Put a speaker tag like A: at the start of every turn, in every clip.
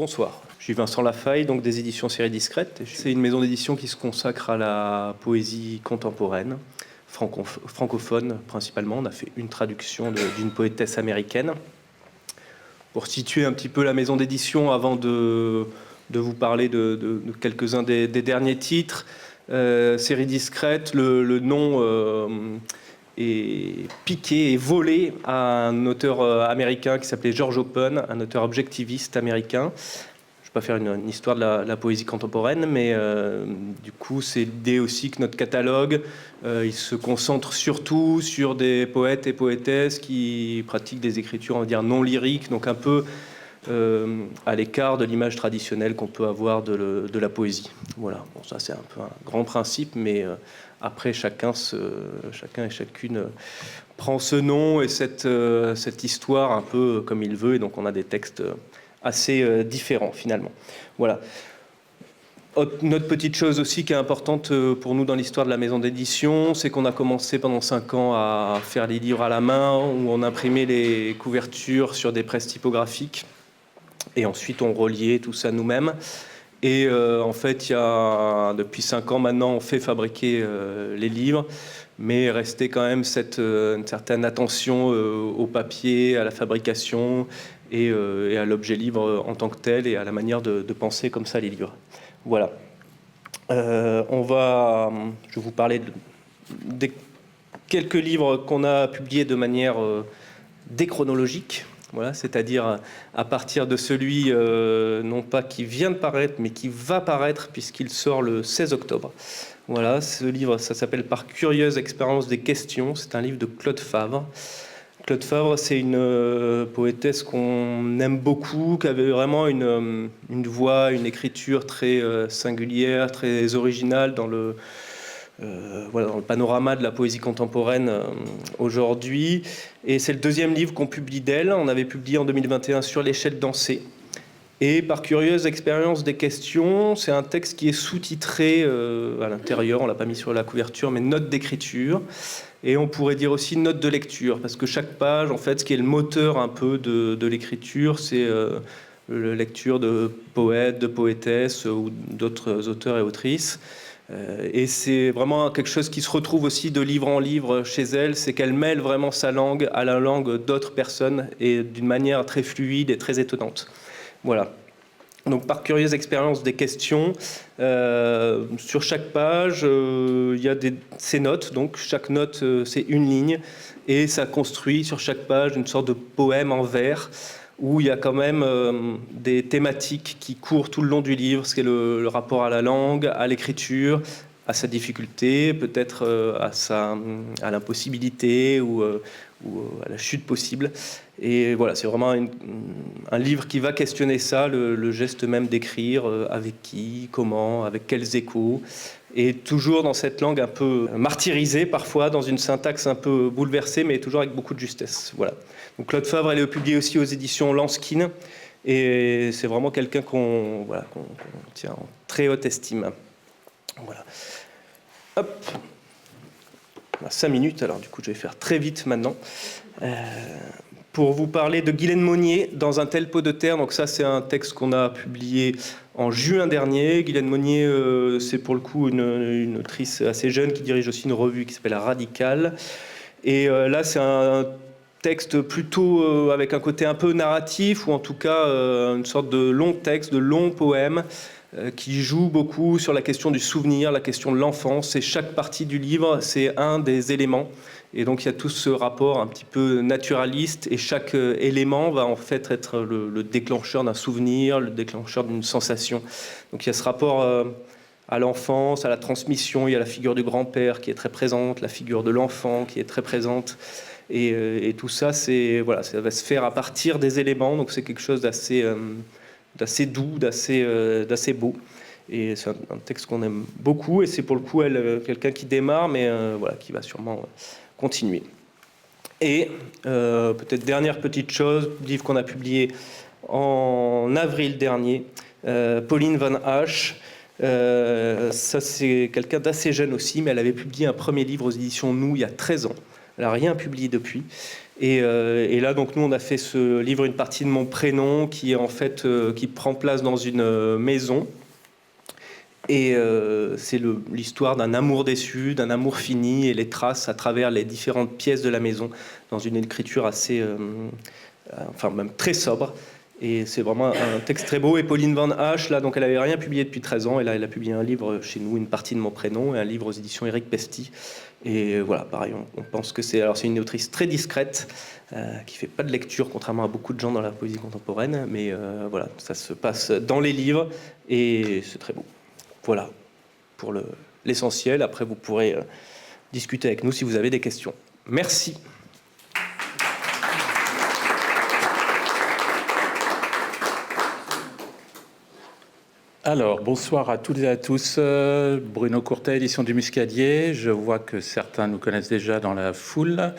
A: Bonsoir, je suis Vincent Lafaille, donc des éditions Série Discrète. C'est une maison d'édition qui se consacre à la poésie contemporaine, francophone principalement. On a fait une traduction d'une poétesse américaine. Pour situer un petit peu la maison d'édition, avant de vous parler de quelques-uns des derniers titres, Série Discrète, le nom est piqué et volé à un auteur américain qui s'appelait George Oppen, un auteur objectiviste américain. Je ne vais pas faire une histoire de la poésie contemporaine, mais du coup, c'est l'idée aussi que notre catalogue, il se concentre surtout sur des poètes et poétesses qui pratiquent des écritures, on va dire, non lyriques, donc un peu à l'écart de l'image traditionnelle qu'on peut avoir de la poésie. Voilà, bon, ça c'est un peu un grand principe, mais après chacun et chacune prend ce nom et cette histoire un peu comme il veut, et donc on a des textes assez différents finalement. Voilà. Notre petite chose aussi qui est importante pour nous dans l'histoire de la maison d'édition, c'est qu'on a commencé pendant 5 ans à faire les livres à la main, où on imprimait les couvertures sur des presses typographiques, et ensuite on reliait tout ça nous-mêmes. Et en fait, depuis 5 ans maintenant, on fait fabriquer les livres, mais restait quand même une certaine attention au papier, à la fabrication et à l'objet livre en tant que tel, et à la manière de penser comme ça les livres. Voilà. Je vais vous parler de quelques livres qu'on a publiés de manière déchronologique. Voilà, c'est-à-dire à partir de celui, non pas qui vient de paraître, mais qui va paraître, puisqu'il sort le 16 octobre. Voilà, ce livre, ça s'appelle « Par curieuse expérience des questions ». C'est un livre de Claude Favre. Claude Favre, c'est une poétesse qu'on aime beaucoup, qui avait vraiment une voix, une écriture très singulière, très originale dans le panorama de la poésie contemporaine aujourd'hui. Et c'est le deuxième livre qu'on publie d'elle. On avait publié en 2021 Sur l'échelle dansée. Et Par curieuse expérience des questions, c'est un texte qui est sous-titré à l'intérieur, on ne l'a pas mis sur la couverture, mais note d'écriture. Et on pourrait dire aussi note de lecture, parce que chaque page, en fait, ce qui est le moteur un peu de l'écriture, c'est la lecture de poètes, de poétesses ou d'autres auteurs et autrices. Et c'est vraiment quelque chose qui se retrouve aussi de livre en livre chez elle, c'est qu'elle mêle vraiment sa langue à la langue d'autres personnes, et d'une manière très fluide et très étonnante. Voilà. Donc, par curieuse expérience des questions, sur chaque page, il y a ces notes. Donc, chaque note, c'est une ligne. Et ça construit sur chaque page une sorte de poème en vers, où il y a quand même des thématiques qui courent tout le long du livre, ce qui est le rapport à la langue, à l'écriture, à sa difficulté, peut-être à l'impossibilité ou à la chute possible. Et voilà, c'est vraiment un livre qui va questionner ça, le geste même d'écrire, avec qui, comment, avec quels échos, et toujours dans cette langue un peu martyrisée parfois, dans une syntaxe un peu bouleversée, mais toujours avec beaucoup de justesse. Voilà. Donc Claude Favre, elle est publiée aussi aux éditions Lanskin, et c'est vraiment quelqu'un qu'on tient en très haute estime. Voilà. Hop. On a 5 minutes, alors du coup je vais faire très vite maintenant. Pour vous parler de Guylaine Monnier, Dans un tel pot de terre. Donc ça, c'est un texte qu'on a publié en juin dernier. Guylaine Monnier, c'est pour le coup une autrice assez jeune qui dirige aussi une revue qui s'appelle Radical. Et là, c'est un texte plutôt avec un côté un peu narratif, ou en tout cas une sorte de long texte, de long poème, qui joue beaucoup sur la question du souvenir, la question de l'enfance. Et chaque partie du livre, c'est un des éléments. Et donc il y a tout ce rapport un petit peu naturaliste, et chaque élément va en fait être le déclencheur d'un souvenir, le déclencheur d'une sensation. Donc il y a ce rapport à l'enfance, à la transmission. Il y a la figure du grand-père qui est très présente, la figure de l'enfant qui est très présente. Et tout ça, ça va se faire à partir des éléments. Donc c'est quelque chose d'assez doux, d'assez beau. Et c'est un texte qu'on aime beaucoup. Et c'est pour le coup quelqu'un qui démarre, mais qui va sûrement continuer. Et peut-être dernière petite chose, livre qu'on a publié en avril dernier, Pauline Van Hache. Ça, c'est quelqu'un d'assez jeune aussi, mais elle avait publié un premier livre aux éditions Nous il y a 13 ans. Elle n'a rien publié depuis. Et là, donc, nous, on a fait ce livre, Une partie de mon prénom, qui est en fait, qui prend place dans une maison. Et c'est l'histoire d'un amour déçu, d'un amour fini, et les traces à travers les différentes pièces de la maison, dans une écriture assez, enfin même très sobre. Et c'est vraiment un texte très beau. Et Pauline Van Hache, là, donc elle n'avait rien publié depuis 13 ans, et là, elle a publié un livre chez nous, Une partie de mon prénom, et un livre aux éditions Éric Pesty. Et voilà, pareil, on pense que c'est une autrice très discrète, qui fait pas de lecture, contrairement à beaucoup de gens dans la poésie contemporaine, mais voilà, ça se passe dans les livres, et c'est très beau. Voilà pour l'essentiel. Après, vous pourrez discuter avec nous si vous avez des questions. Merci.
B: Alors, bonsoir à toutes et à tous. Bruno Courtet, édition du Muscadier. Je vois que certains nous connaissent déjà dans la foule.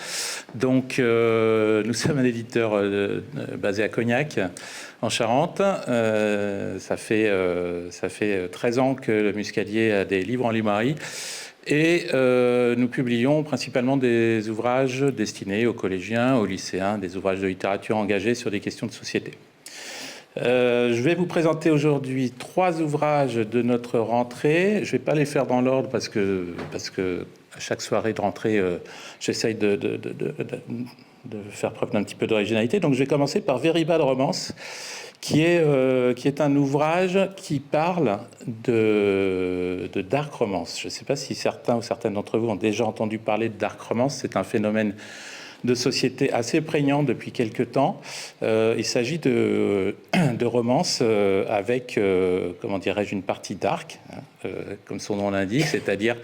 B: Donc, nous sommes un éditeur basé à Cognac, en Charente. Ça fait 13 ans que le Muscadier a des livres en librairie. Et nous publions principalement des ouvrages destinés aux collégiens, aux lycéens, des ouvrages de littérature engagés sur des questions de société. Je vais vous présenter aujourd'hui 3 ouvrages de notre rentrée. Je ne vais pas les faire dans l'ordre parce que à chaque soirée de rentrée, j'essaye de faire preuve d'un petit peu d'originalité. Donc je vais commencer par Very Bad Romance, qui est un ouvrage qui parle de dark romance. Je ne sais pas si certains ou certaines d'entre vous ont déjà entendu parler de dark romance. C'est un phénomène de société assez prégnant depuis quelques temps. Il s'agit de romances avec, comment dirais-je, une partie dark, comme son nom l'indique, c'est-à-dire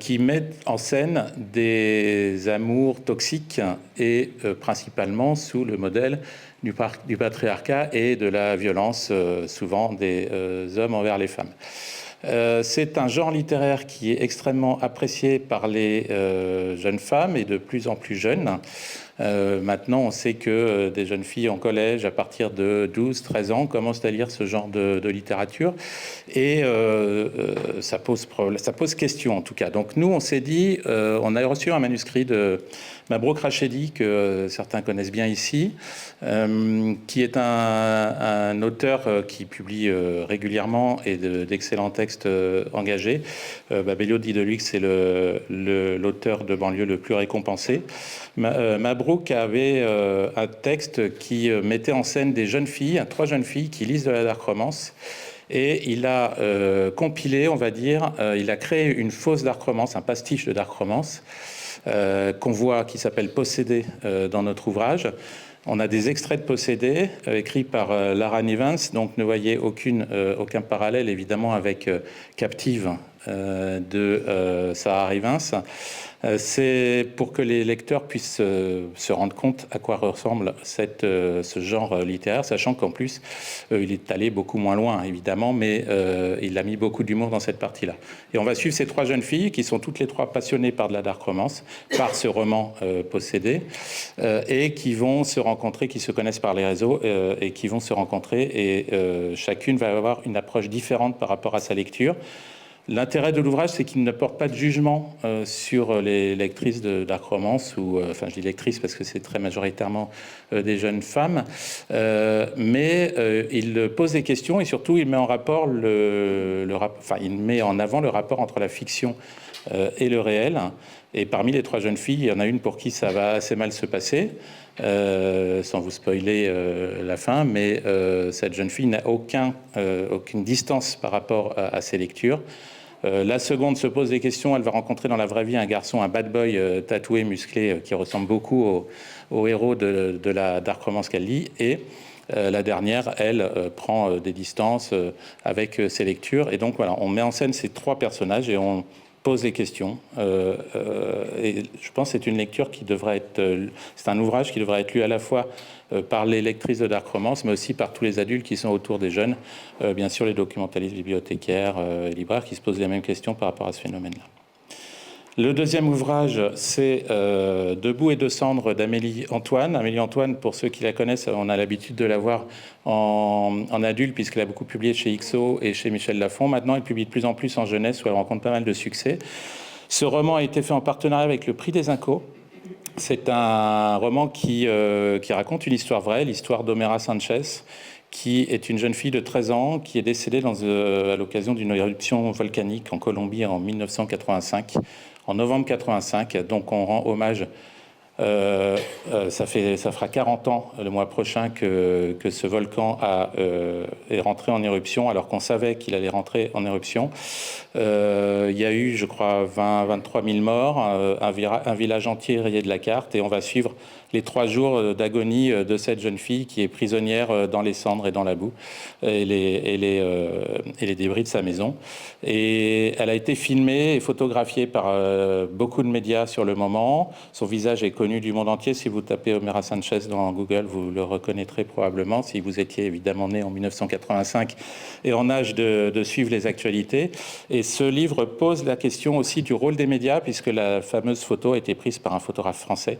B: qui mettent en scène des amours toxiques et principalement sous le modèle du patriarcat et de la violence, souvent des hommes envers les femmes. C'est un genre littéraire qui est extrêmement apprécié par les jeunes femmes et de plus en plus jeunes. Maintenant, on sait que des jeunes filles en collège, à partir de 12-13 ans, commencent à lire ce genre de littérature. Et ça pose question, en tout cas. Donc nous, on s'est dit, on a reçu un manuscrit de Mabrouk Rachedi, que certains connaissent bien ici, qui est un auteur qui publie régulièrement et d'excellents textes engagés. Babelio Di Deluxe, c'est l'auteur de banlieue le plus récompensé. Mabrouk avait un texte qui mettait en scène des jeunes filles, 3 jeunes filles qui lisent de la dark romance. Et il a compilé, on va dire, il a créé une fausse dark romance, un pastiche de dark romance, qu'on voit, qui s'appelle Possédé dans notre ouvrage. On a des extraits de Possédé écrits par Lara Nivens, donc ne voyez aucun parallèle évidemment avec Captive de Sarah Rivens. C'est pour que les lecteurs puissent se rendre compte à quoi ressemble ce genre littéraire, sachant qu'en plus, il est allé beaucoup moins loin, évidemment, mais il a mis beaucoup d'humour dans cette partie-là. Et on va suivre ces 3 jeunes filles qui sont toutes les 3 passionnées par de la dark romance, par ce roman Possédé, et qui vont se rencontrer, qui se connaissent par les réseaux, et qui vont se rencontrer, et chacune va avoir une approche différente par rapport à sa lecture. L'intérêt de l'ouvrage, c'est qu'il ne porte pas de jugement sur les lectrices de dark romance, ou enfin je dis lectrices parce que c'est très majoritairement des jeunes femmes, mais il pose des questions et surtout il met en rapport il met en avant le rapport entre la fiction et le réel. Et parmi les 3 jeunes filles, il y en a une pour qui ça va assez mal se passer, sans vous spoiler la fin, mais cette jeune fille n'a aucune distance par rapport à ses lectures. La seconde se pose des questions, elle va rencontrer dans la vraie vie un garçon, un bad boy tatoué, musclé, qui ressemble beaucoup au héros de la dark romance qu'elle lit, et la dernière, elle, prend des distances avec ses lectures. Et donc voilà, on met en scène ces 3 personnages et on pose des questions. Et je pense que c'est une lecture qui devrait être... c'est un ouvrage qui devrait être lu à la fois par les lectrices de dark romance, mais aussi par tous les adultes qui sont autour des jeunes. Bien sûr, les documentalistes, bibliothécaires, libraires, qui se posent les mêmes questions par rapport à ce phénomène-là. Le deuxième ouvrage, c'est Debout et de cendres d'Amélie Antoine. Amélie Antoine, pour ceux qui la connaissent, on a l'habitude de la voir en adulte, puisqu'elle a beaucoup publié chez XO et chez Michel Lafon. Maintenant, elle publie de plus en plus en jeunesse, où elle rencontre pas mal de succès. Ce roman a été fait en partenariat avec le Prix des Incos. C'est un roman qui raconte une histoire vraie, l'histoire d'Omera Sanchez, qui est une jeune fille de 13 ans qui est décédée à l'occasion d'une éruption volcanique en Colombie en 1985, en novembre 85. Donc on rend hommage. Ça fera 40 ans le mois prochain que ce volcan est rentré en éruption, alors qu'on savait qu'il allait rentrer en éruption. Il y a eu, je crois, 23 000 morts, un village entier rayé de la carte, et on va suivre les 3 jours d'agonie de cette jeune fille qui est prisonnière dans les cendres et dans la boue et les débris de sa maison. Et elle a été filmée et photographiée par beaucoup de médias sur le moment. Son visage est connu du monde entier. Si vous tapez Omera Sanchez dans Google, vous le reconnaîtrez probablement, si vous étiez évidemment né en 1985 et en âge de suivre les actualités. Et ce livre pose la question aussi du rôle des médias, puisque la fameuse photo a été prise par un photographe français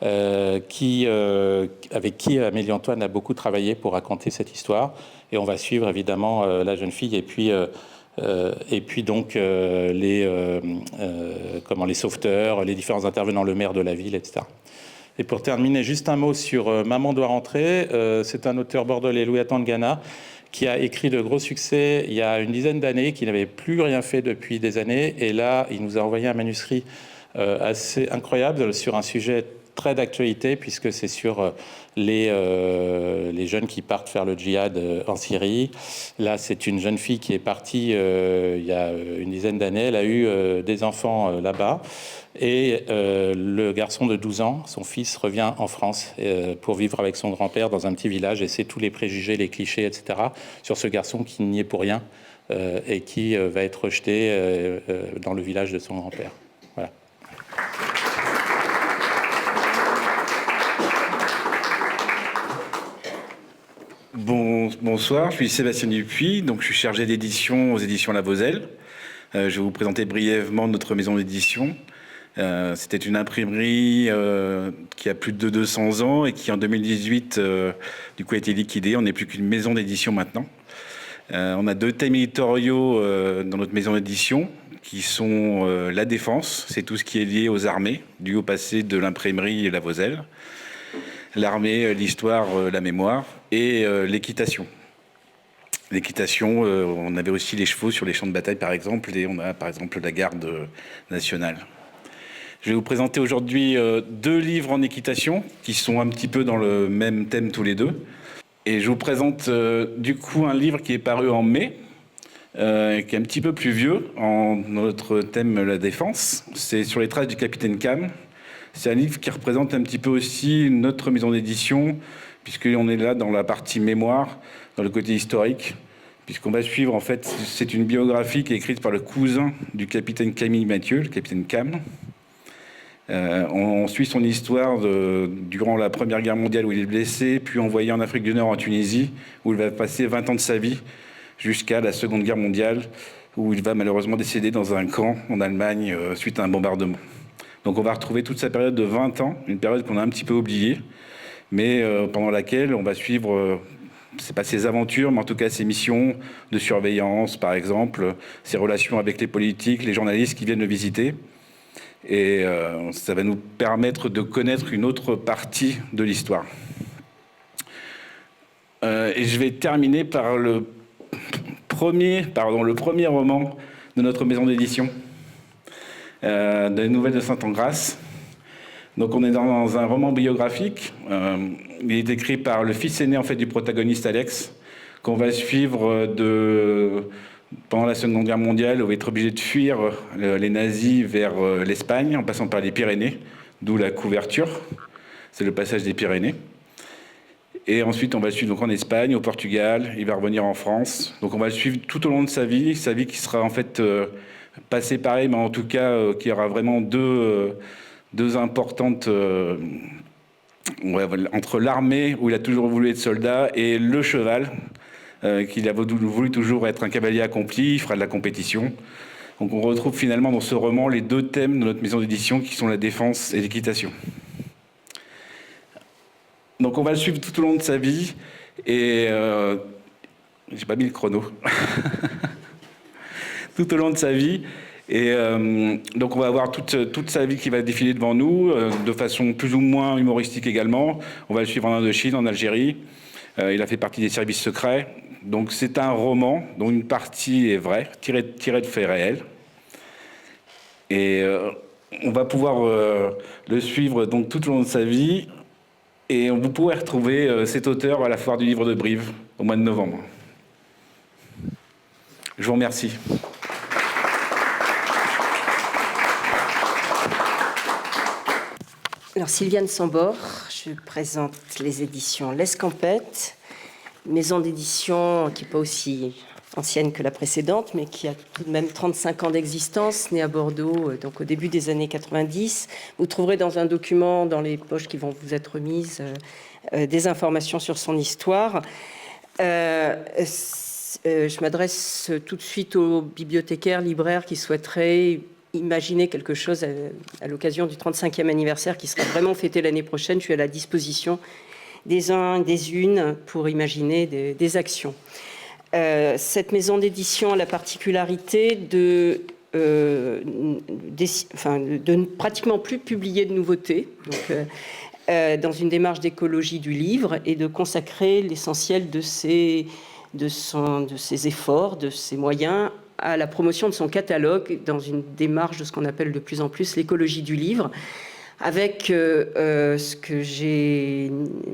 B: avec qui Amélie-Antoine a beaucoup travaillé pour raconter cette histoire. Et on va suivre évidemment la jeune fille et puis donc les sauveteurs, les différents intervenants, le maire de la ville, etc. Et pour terminer, juste un mot sur Maman doit rentrer. C'est un auteur bordelais, Louis Atangana, qui a écrit de gros succès il y a une dizaine d'années, qui n'avait plus rien fait depuis des années. Et là, il nous a envoyé un manuscrit assez incroyable sur un sujet très d'actualité, puisque c'est sur les jeunes qui partent faire le djihad en Syrie. Là, c'est une jeune fille qui est partie il y a une dizaine d'années. Elle a eu des enfants là-bas. Et le garçon de 12 ans, son fils, revient en France pour vivre avec son grand-père dans un petit village. Et c'est tous les préjugés, les clichés, etc. sur ce garçon qui n'y est pour rien et qui va être rejeté dans le village de son grand-père. Voilà.
C: Bonsoir, je suis Sébastien Dupuis, donc je suis chargé d'édition aux éditions La Voselle. Je vais vous présenter brièvement notre maison d'édition. C'était une imprimerie qui a plus de 200 ans et qui en 2018 du coup a été liquidée. On n'est plus qu'une maison d'édition maintenant. On a 2 thèmes éditoriaux dans notre maison d'édition qui sont la défense, c'est tout ce qui est lié aux armées, dû au passé de l'imprimerie La Voselle. L'armée, l'histoire, la mémoire et l'équitation. L'équitation, on avait aussi les chevaux sur les champs de bataille par exemple, et on a par exemple la garde nationale. Je vais vous présenter aujourd'hui 2 livres en équitation qui sont un petit peu dans le même thème tous les 2. Et je vous présente du coup un livre qui est paru en mai, qui est un petit peu plus vieux, en notre thème la défense. C'est sur les traces du capitaine Cam. C'est un livre qui représente un petit peu aussi notre maison d'édition, puisqu'on est là dans la partie mémoire, dans le côté historique, puisqu'on va suivre, en fait, c'est une biographie qui est écrite par le cousin du capitaine Camille Mathieu, le capitaine Cam. On suit son histoire durant la Première Guerre mondiale où il est blessé, puis envoyé en Afrique du Nord, en Tunisie, où il va passer 20 ans de sa vie, jusqu'à la Seconde Guerre mondiale, où il va malheureusement décéder dans un camp en Allemagne suite à un bombardement. Donc on va retrouver toute sa période de 20 ans, une période qu'on a un petit peu oubliée, mais pendant laquelle on va suivre, c'est pas ses aventures, mais en tout cas ses missions de surveillance, par exemple, ses relations avec les politiques, les journalistes qui viennent le visiter. Et ça va nous permettre de connaître une autre partie de l'histoire. Et je vais terminer par le premier roman de notre maison d'édition. Des nouvelles de Saint-Engrâce. Donc on est dans un roman biographique. Il est écrit par le fils aîné en fait du protagoniste Alex, qu'on va suivre pendant la Seconde Guerre mondiale, où il va être obligé de fuir les nazis vers l'Espagne en passant par les Pyrénées, d'où la couverture. C'est le passage des Pyrénées. Et ensuite on va le suivre donc en Espagne, au Portugal. Il va revenir en France. Donc on va le suivre tout au long de sa vie qui sera en fait pas séparée, mais en tout cas qui aura vraiment deux importantes entre l'armée où il a toujours voulu être soldat et le cheval qu'il a voulu toujours être un cavalier accompli. Il fera de la compétition. Donc on retrouve finalement dans ce roman les 2 thèmes de notre maison d'édition qui sont la défense et l'équitation. Donc on va le suivre tout au long de sa vie et j'ai pas mis le chrono. Tout au long de sa vie. Et donc on va avoir toute sa vie qui va défiler devant nous, de façon plus ou moins humoristique également. On va le suivre en Indochine, en Algérie. Il a fait partie des services secrets. Donc c'est un roman dont une partie est vraie, tirée de faits réels. Et on va pouvoir le suivre donc tout au long de sa vie. Et vous pourrez retrouver cet auteur à la foire du livre de Brive au mois de novembre. Je vous remercie.
D: Alors, Sylviane Sambor, je présente les éditions L'Escampette, maison d'édition qui n'est pas aussi ancienne que la précédente, mais qui a tout de même 35 ans d'existence, née à Bordeaux, donc au début des années 90. Vous trouverez dans un document, dans les poches qui vont vous être remises, des informations sur son histoire. Je m'adresse tout de suite aux bibliothécaires, libraires qui souhaiteraient imaginer quelque chose à l'occasion du 35e anniversaire qui sera vraiment fêté l'année prochaine. Je suis à la disposition des uns et des unes pour imaginer des actions. Cette maison d'édition a la particularité de ne pratiquement plus publier de nouveautés, donc, dans une démarche d'écologie du livre, et de consacrer l'essentiel de ses efforts, de ses moyens, à la promotion de son catalogue dans une démarche de ce qu'on appelle de plus en plus l'écologie du livre, avec ce que j'ai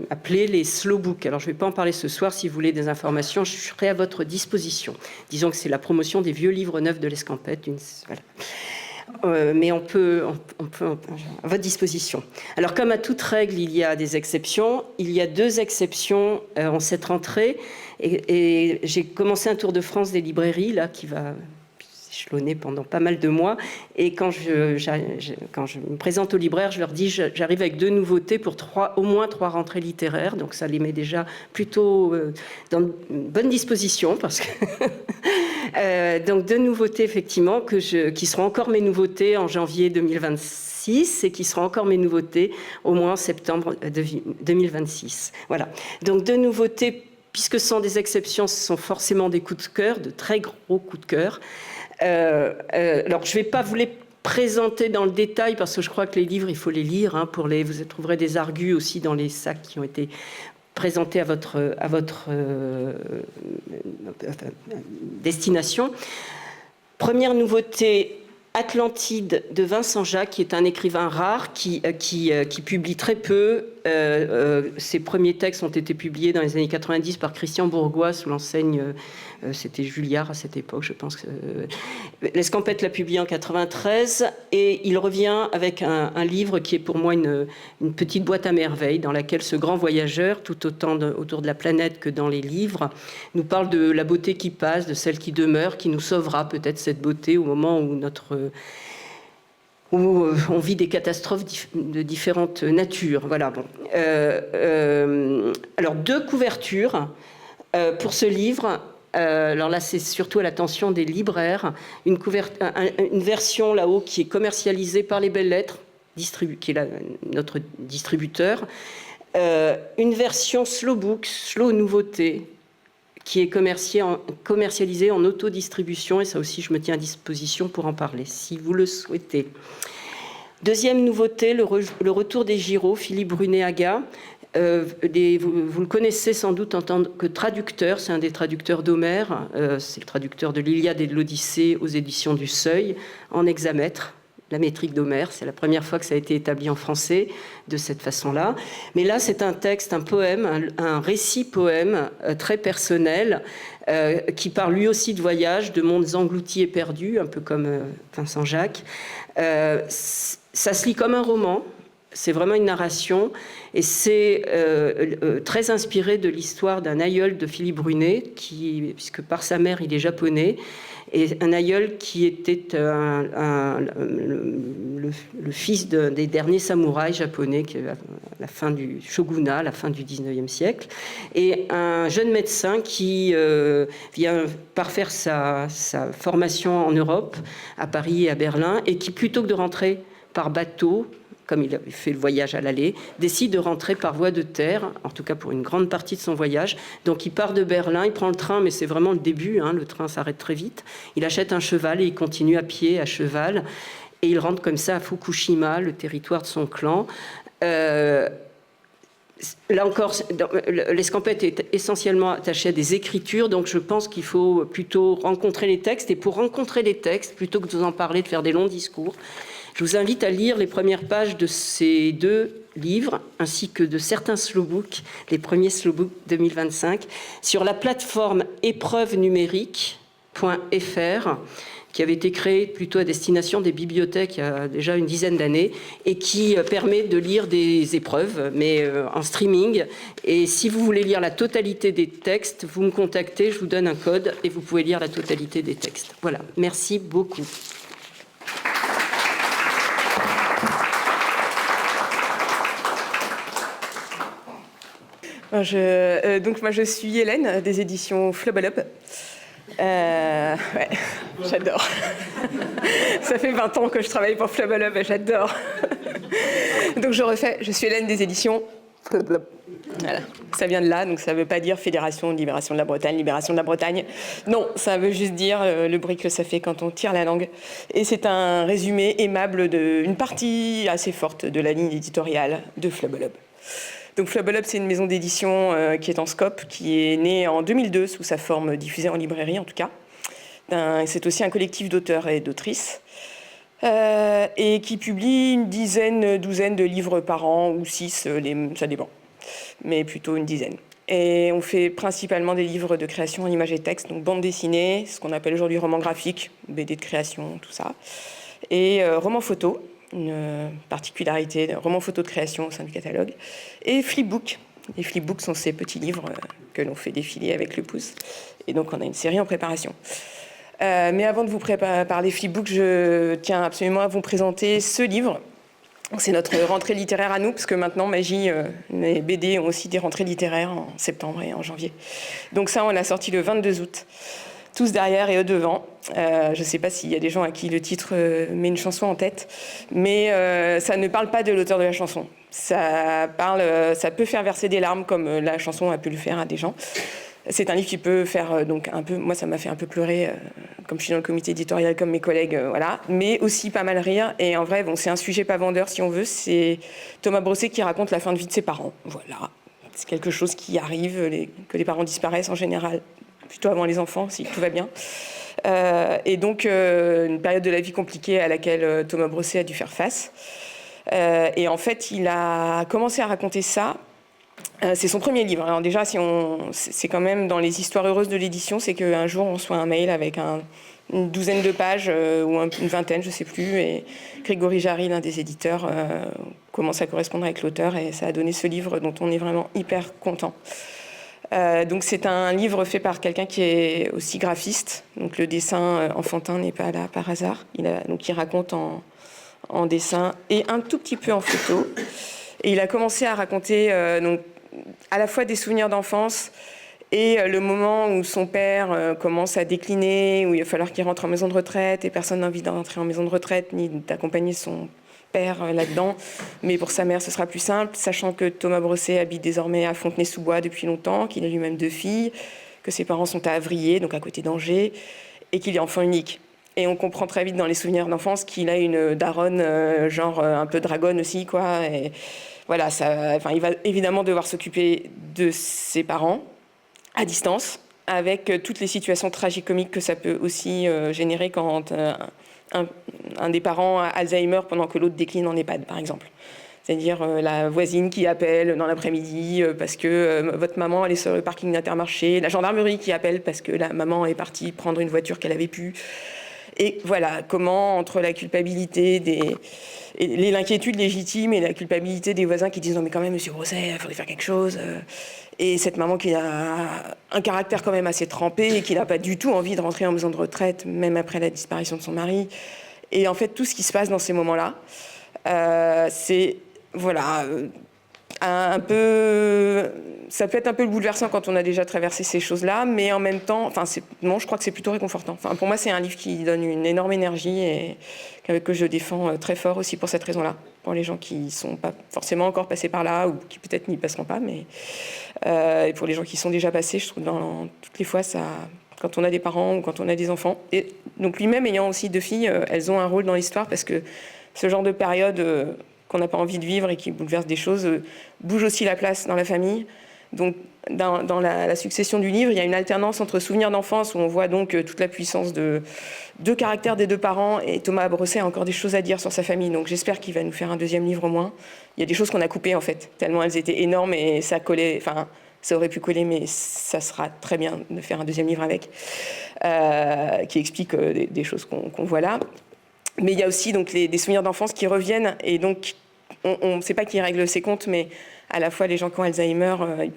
D: appelé les slow books. Alors je ne vais pas en parler ce soir, si vous voulez des informations, je serai à votre disposition. Disons que c'est la promotion des vieux livres neufs de l'Escampette. Voilà. Mais on peut à votre disposition. Alors comme à toute règle, il y a des exceptions. Il y a 2 exceptions en cette rentrée. Et j'ai commencé un tour de France des librairies, là, qui va échelonner pendant pas mal de mois. Et quand je me présente aux libraires, je leur dis j'arrive avec 2 nouveautés pour au moins 3 rentrées littéraires. Donc ça les met déjà plutôt dans une bonne disposition. Parce que donc 2 nouveautés, effectivement, qui seront encore mes nouveautés en janvier 2026 et qui seront encore mes nouveautés au moins en septembre 2026. Voilà. Donc 2 nouveautés. Puisque ce sont des exceptions, ce sont forcément des coups de cœur, de très gros coups de cœur. Alors, je ne vais pas vous les présenter dans le détail, parce que je crois que les livres, il faut les lire. Hein, vous trouverez des argus aussi dans les sacs qui ont été présentés à votre destination. Première nouveauté, Atlantide de Vincent Jacques, qui est un écrivain rare qui publie très peu. Ses premiers textes ont été publiés dans les années 90 par Christian Bourgois sous l'enseigne, c'était Julliard à cette époque, je pense. L'Escampette l'a publié en 93 et il revient avec un livre qui est pour moi une petite boîte à merveilles dans laquelle ce grand voyageur, tout autant autour de la planète que dans les livres, nous parle de la beauté qui passe, de celle qui demeure, qui nous sauvera peut-être cette beauté au moment où on vit des catastrophes de différentes natures. Voilà. Bon. Alors 2 couvertures pour ce livre. Alors là, c'est surtout à l'attention des libraires. Une version là-haut qui est commercialisée par les Belles Lettres, qui est notre distributeur. Une version slow book, slow nouveauté, qui est commercialisée en autodistribution. Et ça aussi, je me tiens à disposition pour en parler, si vous le souhaitez. Deuxième nouveauté, le retour des Giraud, Philippe Brunet-Aga. Vous le connaissez sans doute en tant que traducteur, c'est un des traducteurs d'Homère, c'est le traducteur de l'Iliade et de l'Odyssée aux éditions du Seuil, en hexamètre, la métrique d'Homère, c'est la première fois que ça a été établi en français de cette façon-là. Mais là, c'est un texte, un poème, un récit-poème très personnel, qui parle lui aussi de voyage, de mondes engloutis et perdus, un peu comme Vincent Jacques. Ça se lit comme un roman. C'est vraiment une narration et c'est très inspiré de l'histoire d'un aïeul de Philippe Brunet, puisque par sa mère il est japonais, et un aïeul qui était le fils des derniers samouraïs japonais à la fin du shogunat, à la fin du 19e siècle, et un jeune médecin qui vient parfaire sa formation en Europe, à Paris et à Berlin, et qui plutôt que de rentrer par bateau comme il avait fait le voyage à l'aller, décide de rentrer par voie de terre, en tout cas pour une grande partie de son voyage. Donc il part de Berlin, il prend le train, mais c'est vraiment le début, hein, le train s'arrête très vite. Il achète un cheval et il continue à pied, à cheval. Et il rentre comme ça à Fukushima, le territoire de son clan. Là encore, l'Escampette est essentiellement attachée à des écritures, donc je pense qu'il faut plutôt rencontrer les textes. Et pour rencontrer les textes, plutôt que de vous en parler, de faire des longs discours, je vous invite à lire les premières pages de ces 2 livres, ainsi que de certains slowbooks, les premiers slowbooks 2025, sur la plateforme épreuvenumérique.fr, qui avait été créée plutôt à destination des bibliothèques il y a déjà une dizaine d'années, et qui permet de lire des épreuves, mais en streaming. Et si vous voulez lire la totalité des textes, vous me contactez, je vous donne un code, et vous pouvez lire la totalité des textes. Voilà, merci beaucoup.
E: Donc moi je suis Hélène des éditions Flubbelup. Ouais, j'adore. Ça fait 20 ans que je travaille pour Flubbelup et j'adore. Donc je suis Hélène des éditions Flubbelup. Voilà, ça vient de là, donc ça ne veut pas dire Fédération de Libération de la Bretagne, Libération de la Bretagne. Non, ça veut juste dire le bruit que ça fait quand on tire la langue. Et c'est un résumé aimable d'une partie assez forte de la ligne éditoriale de Flubbelup. Donc Flubbelup, c'est une maison d'édition qui est en scope, qui est née en 2002 sous sa forme diffusée en librairie en tout cas. C'est aussi un collectif d'auteurs et d'autrices et qui publie une douzaine de livres par an ou 6, ça dépend, mais plutôt une dizaine. Et on fait principalement des livres de création en images et textes, donc bande dessinée, ce qu'on appelle aujourd'hui roman graphique, BD de création, tout ça, et roman photo. Une particularité, roman photo de création au sein du catalogue, et flipbook. Les flipbooks sont ces petits livres que l'on fait défiler avec le pouce. Et donc on a une série en préparation. Mais avant de vous parler flipbook, je tiens absolument à vous présenter ce livre. C'est notre rentrée littéraire à nous, parce que maintenant, Magie, les BD ont aussi des rentrées littéraires en septembre et en janvier. Donc ça, on l'a sorti le 22 août. Tous derrière et eux devant. Je ne sais pas s'il y a des gens à qui le titre met une chanson en tête, mais ça ne parle pas de l'auteur de la chanson. Ça peut faire verser des larmes comme la chanson a pu le faire à des gens. C'est un livre qui peut faire donc un peu, moi ça m'a fait un peu pleurer, comme je suis dans le comité éditorial comme mes collègues, voilà, mais aussi pas mal rire. Et en vrai, bon, c'est un sujet pas vendeur si on veut. C'est Thomas Brosset qui raconte la fin de vie de ses parents. Voilà, c'est quelque chose qui arrive, que les parents disparaissent en général. Plutôt avant les enfants, si tout va bien. Et donc, une période de la vie compliquée à laquelle Thomas Brosset a dû faire face. Et en fait, il a commencé à raconter ça. C'est son premier livre. Alors déjà, c'est quand même dans les histoires heureuses de l'édition, c'est qu'un jour, on reçoit un mail avec une douzaine de pages, ou une vingtaine, je ne sais plus, et Grégory Jarry, l'un des éditeurs, commence à correspondre avec l'auteur, et ça a donné ce livre dont on est vraiment hyper content. Donc c'est un livre fait par quelqu'un qui est aussi graphiste. Donc le dessin enfantin n'est pas là par hasard. Il raconte en dessin et un tout petit peu en photo. Et il a commencé à raconter donc, à la fois des souvenirs d'enfance et le moment où son père commence à décliner, où il va falloir qu'il rentre en maison de retraite et personne n'a envie d'entrer en maison de retraite ni d'accompagner son père là-dedans, mais pour sa mère ce sera plus simple, sachant que Thomas Brosset habite désormais à Fontenay-sous-Bois depuis longtemps, qu'il a lui-même 2 filles, que ses parents sont à Avrier, donc à côté d'Angers, et qu'il est enfant unique. Et on comprend très vite dans les souvenirs d'enfance qu'il a une daronne, genre un peu dragonne aussi, quoi. Et voilà, il va évidemment devoir s'occuper de ses parents à distance, avec toutes les situations tragicomiques que ça peut aussi générer quand un des parents a Alzheimer pendant que l'autre décline en EHPAD, par exemple. C'est-à-dire la voisine qui appelle dans l'après-midi parce que votre maman elle est sur le parking d'Intermarché, la gendarmerie qui appelle parce que la maman est partie prendre une voiture qu'elle avait pu. Et voilà, comment entre la culpabilité et l'inquiétude légitime et la culpabilité des voisins qui disent « Non mais quand même, monsieur Brosset, il faudrait faire quelque chose ». Et cette maman qui a un caractère quand même assez trempé et qui n'a pas du tout envie de rentrer en maison de retraite, même après la disparition de son mari. Et en fait, tout ce qui se passe dans ces moments-là, c'est, voilà, un peu... Ça peut être un peu bouleversant quand on a déjà traversé ces choses-là, mais en même temps, non, je crois que c'est plutôt réconfortant. Enfin, pour moi, c'est un livre qui donne une énorme énergie et que je défends très fort aussi pour cette raison-là. pour les gens qui ne sont pas forcément encore passés par là ou qui peut-être n'y passeront pas. Mais et pour les gens qui sont déjà passés, je trouve dans toutes les fois, ça, quand on a des parents ou quand on a des enfants. Et donc lui-même ayant aussi 2 filles, elles ont un rôle dans l'histoire parce que ce genre de période qu'on n'a pas envie de vivre et qui bouleverse des choses bouge aussi la place dans la famille. Donc, dans la succession du livre, il y a une alternance entre souvenirs d'enfance où on voit donc toute la puissance de caractère des 2 parents, et Thomas Brosset a encore des choses à dire sur sa famille. Donc, j'espère qu'il va nous faire un 2e livre au moins. Il y a des choses qu'on a coupées en fait, tellement elles étaient énormes et ça collait. Enfin, ça aurait pu coller, mais ça sera très bien de faire un 2e livre avec, qui explique des choses qu'on voit là. Mais il y a aussi donc des souvenirs d'enfance qui reviennent, et donc on ne sait pas qui règle ses comptes, mais à la fois les gens qui ont Alzheimer,